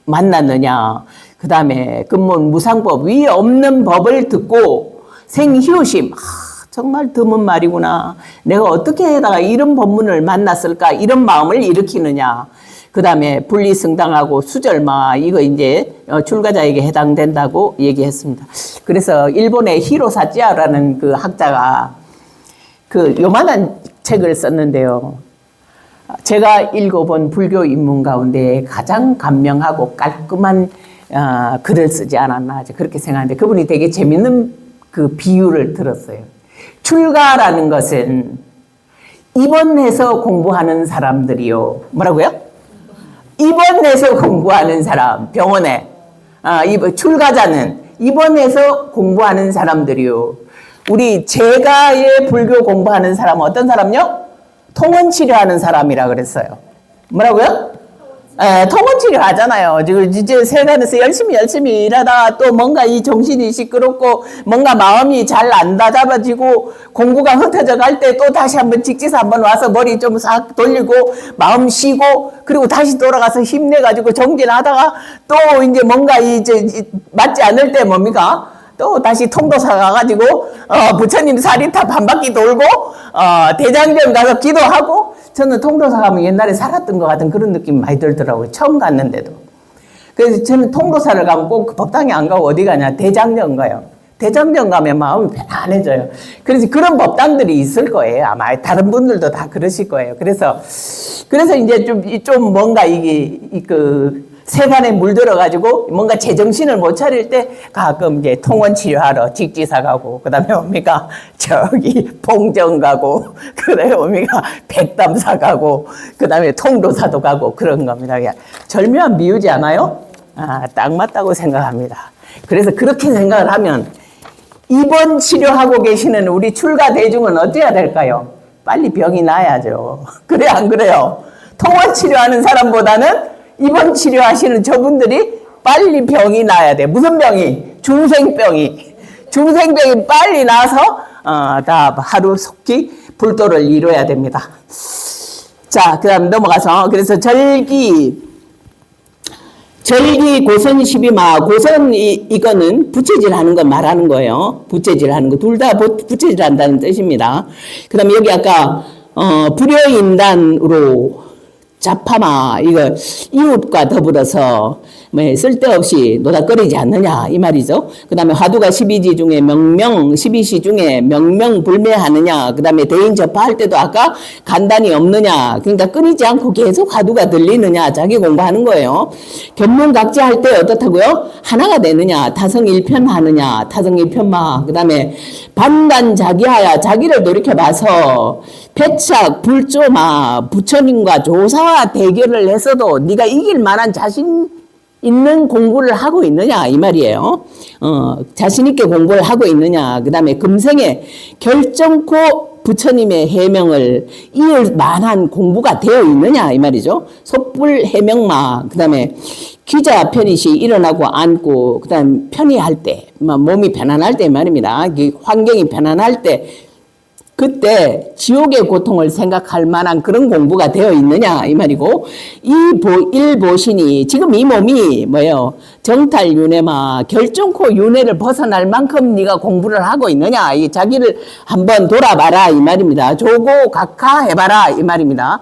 만났느냐. 그 다음에 근본 무상법, 위에 없는 법을 듣고 생희우심, 정말 드문 말이구나. 내가 어떻게 해다가 이런 법문을 만났을까? 이런 마음을 일으키느냐. 그 다음에 분리승당하고 수절마, 이거 이제 출가자에게 해당된다고 얘기했습니다. 그래서 일본의 히로사 찌아라는 그 학자가 그 요만한 책을 썼는데요. 제가 읽어본 불교 입문 가운데 가장 감명하고 깔끔한 글을 쓰지 않았나 그렇게 생각하는데 그분이 되게 재밌는 그 비유를 들었어요. 출가라는 것은 입원해서 공부하는 사람들이요. 뭐라고요? 입원해서 공부하는 사람, 병원에. 출가자는 입원해서 공부하는 사람들이요. 우리 제가의 불교 공부하는 사람은 어떤 사람요? 통원 치료하는 사람이라 그랬어요. 뭐라고요? 통원 치료 하잖아요. 지금 이제 세간에서 열심히 일하다가 또 뭔가 이 정신이 시끄럽고 뭔가 마음이 잘 안 다잡아지고 공부가 흩어져 갈 때 또 다시 한번 직지사 한번 와서 머리 좀 싹 돌리고 마음 쉬고 그리고 다시 돌아가서 힘내가지고 정진하다가 또 이제 뭔가 이제 맞지 않을 때 뭡니까? 또 다시 통도사 가가지고 부처님 사리탑 한 바퀴 돌고 대장정 가서 기도하고 저는 통도사 가면 옛날에 살았던 것 같은 그런 느낌이 많이 들더라고요. 처음 갔는데도. 그래서 저는 통도사를 가면 꼭 법당에 안 가고 어디 가냐? 대장정 가요. 대장정 가면 마음이 편안해져요. 그래서 그런 법당들이 있을 거예요. 아마 다른 분들도 다 그러실 거예요. 그래서 이제 좀 뭔가 세간에 물들어가지고 뭔가 제정신을 못 차릴 때 가끔 이제 통원 치료하러 직지사 가고, 그 다음에 뭡니까? 봉정 가고, 그 다음에 뭡니까? 백담사 가고, 그 다음에 통도사도 가고 그런 겁니다. 절묘한 비유지 않아요? 딱 맞다고 생각합니다. 그래서 그렇게 생각을 하면 입원 치료하고 계시는 우리 출가 대중은 어때야 될까요? 빨리 병이 나야죠. 그래, 안 그래요? 통원 치료하는 사람보다는 입원 치료하시는 저분들이 빨리 병이 나야 돼. 무슨 병이? 중생병이 빨리 나서 다 하루 속히 불도를 이뤄야 됩니다. 자, 그 다음 넘어가서 그래서 절기 고선 12마 고선 이거는 부채질 하는 거 말하는 거예요. 부채질 하는 거 둘 다 부채질 한다는 뜻입니다. 그 다음에 여기 아까 불효인단으로 자파마 이거 이웃과 더불어서 쓸데없이 노닥거리지 않느냐 이 말이죠. 그 다음에 화두가 12지 중에 12시 중에 명명불매하느냐. 그 다음에 대인 접하할 때도 아까 간단히 없느냐. 그러니까 끊이지 않고 계속 화두가 들리느냐. 자기 공부하는 거예요. 견문각지할 때 어떻다고요? 하나가 되느냐. 타성일편하느냐. 타성일편마. 그 다음에 반간자기하야. 자기를 돌이켜봐서 패착 불조마. 부처님과 조사와 대결을 했어도 네가 이길 만한 자신 있는 공부를 하고 있느냐 이 말이에요. 자신 있게 공부를 하고 있느냐. 그 다음에 금생에 결정코 부처님의 해명을 이을 만한 공부가 되어 있느냐 이 말이죠. 섣불 해명마. 그 다음에 귀자 편의시 일어나고 앉고 그 다음에 편의할 때 몸이 편안할 때 말입니다. 환경이 편안할 때 그때 지옥의 고통을 생각할 만한 그런 공부가 되어 있느냐 이 말이고, 일보신이 지금 이 몸이 뭐예요? 정탈윤회마 결정코 윤회를 벗어날 만큼 네가 공부를 하고 있느냐. 이 자기를 한번 돌아봐라 이 말입니다. 조고각하 해봐라 이 말입니다.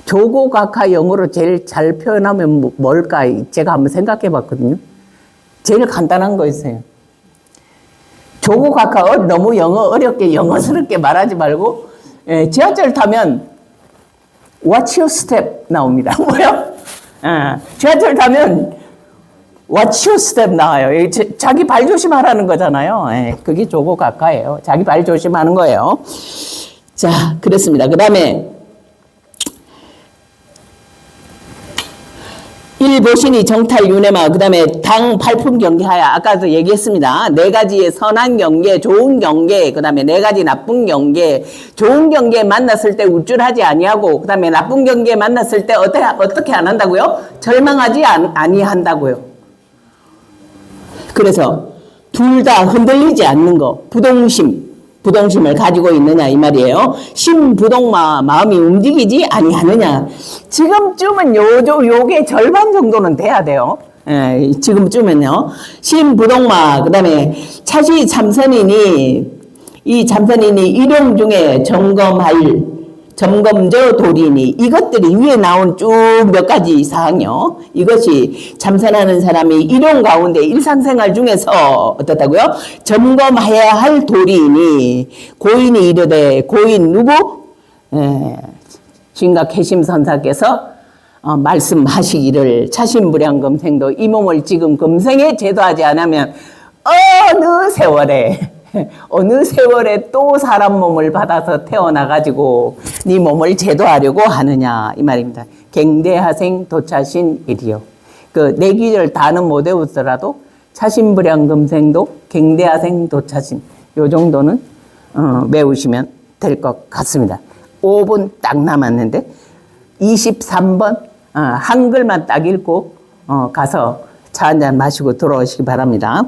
조고각하 영어로 제일 잘 표현하면 뭘까? 제가 한번 생각해 봤거든요. 제일 간단한 거 있어요. 조고각하 너무 어렵게 영어스럽게 말하지 말고, 지하철 타면 Watch your step 나옵니다. 뭐요? 지하철 타면 Watch your step 나와요. 자기 발 조심하라는 거잖아요. 그게 조고각하예요. 자기 발 조심하는 거예요. 자, 그렇습니다. 그 다음에 일보신이 정탈윤회마. 그 다음에 당 팔품 경계하야. 아까도 얘기했습니다. 네 가지의 선한 경계, 좋은 경계, 그 다음에 네 가지 나쁜 경계. 좋은 경계 만났을 때 우쭐하지 아니하고, 그 다음에 나쁜 경계 만났을 때 어떻게 안 한다고요? 절망하지 아니한다고요. 그래서 둘 다 흔들리지 않는 거. 부동심을 가지고 있느냐 이 말이에요. 심부동마. 마음이 움직이지 아니하느냐. 지금쯤은 요게 절반 정도는 돼야 돼요. 지금쯤은요. 심부동마. 그 다음에 차시 참선이니 이 참선인이 일용 중에 점검저 도리니 이것들이 위에 나온 쭉 몇 가지 사항이요. 이것이 참선하는 사람이 일용 가운데 일상생활 중에서 어떻다고요? 점검해야 할 도리니 고인이 이르되 고인 누구? 진각 해심선사께서 말씀하시기를 차신불량금생도 이 몸을 지금 금생에 제도하지 않으면 어느 세월에 또 사람 몸을 받아서 태어나가지고 네 몸을 제도하려고 하느냐 이 말입니다. 갱대하생 도차신 일이요. 그 네 기절 다는 못 외우더라도 차신불량금생도 갱대하생 도차신 요 정도는 외우시면 될 것 같습니다. 5분 딱 남았는데 23번 한글만 딱 읽고 가서 차 한잔 마시고 돌아오시기 바랍니다.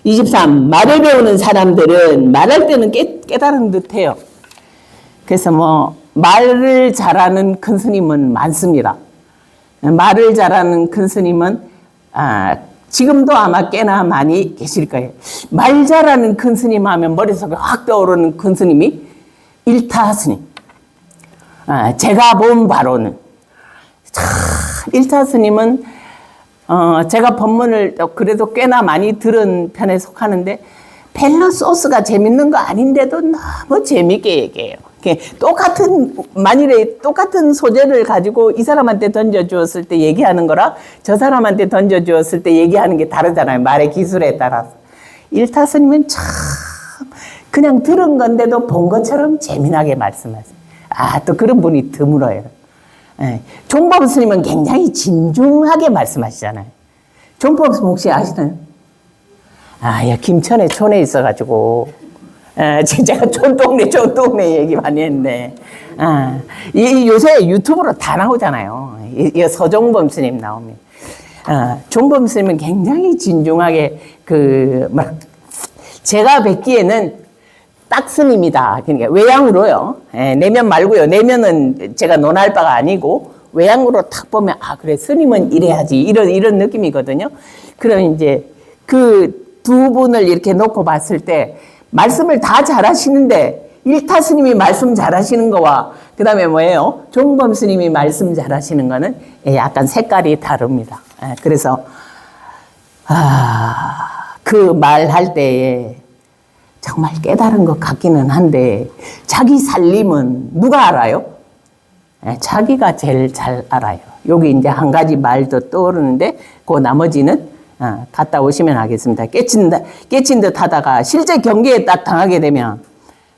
23. 말을 배우는 사람들은 말할 때는 깨달은 듯해요. 그래서 뭐 말을 잘하는 큰 스님은 많습니다. 말을 잘하는 큰 스님은 지금도 아마 꽤나 많이 계실 거예요. 말 잘하는 큰 스님 하면 머릿속에 확 떠오르는 큰 스님이 일타 스님. 제가 본 바로는 일타 스님은 제가 법문을 그래도 꽤나 많이 들은 편에 속하는데 별로 소스가 재밌는 거 아닌데도 너무 재밌게 얘기해요. 만일에 똑같은 소재를 가지고 이 사람한테 던져주었을 때 얘기하는 거랑 저 사람한테 던져주었을 때 얘기하는 게 다르잖아요. 말의 기술에 따라서. 일타 스님은 참 그냥 들은 건데도 본 것처럼 재미나게 말씀하세요. 또 그런 분이 드물어요. 종법 스님은 굉장히 진중하게 말씀하시잖아요. 종법 스님 혹시 아시나요? 김천에 촌에 있어가지고, 제가 촌동네 얘기 많이 했는데, 요새 유튜브로 다 나오잖아요. 서종범 스님 나오면. 종범 스님은 굉장히 진중하게, 제가 뵙기에는 딱 스님이다. 그러니까 외양으로요. 내면 말고요. 내면은 제가 논할 바가 아니고 외양으로 탁 보면 그래 스님은 이래야지 이런 느낌이거든요. 그럼 이제 그 두 분을 이렇게 놓고 봤을 때 말씀을 다 잘하시는데 일타 스님이 말씀 잘하시는 거와 그다음에 뭐예요? 종범 스님이 말씀 잘하시는 거는 약간 색깔이 다릅니다. 그래서 그 말할 때에 정말 깨달은 것 같기는 한데 자기 살림은 누가 알아요? 자기가 제일 잘 알아요. 여기 이제 한 가지 말도 떠오르는데 그 나머지는 갔다 오시면 하겠습니다. 깨친 듯 하다가 실제 경계에 딱 당하게 되면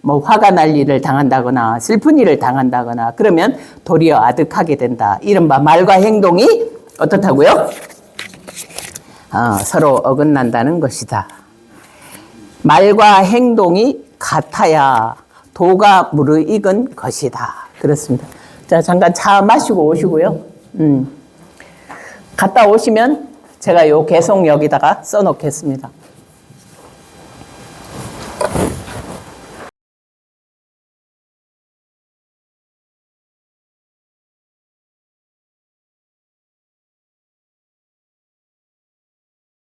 뭐 화가 날 일을 당한다거나 슬픈 일을 당한다거나 그러면 도리어 아득하게 된다. 이른바 말과 행동이 어떻다고요? 서로 어긋난다는 것이다. 말과 행동이 같아야 도가 무르익은 것이다. 그렇습니다. 자, 잠깐 차 마시고 오시고요. 갔다 오시면 제가 요 개송 여기다가 써놓겠습니다.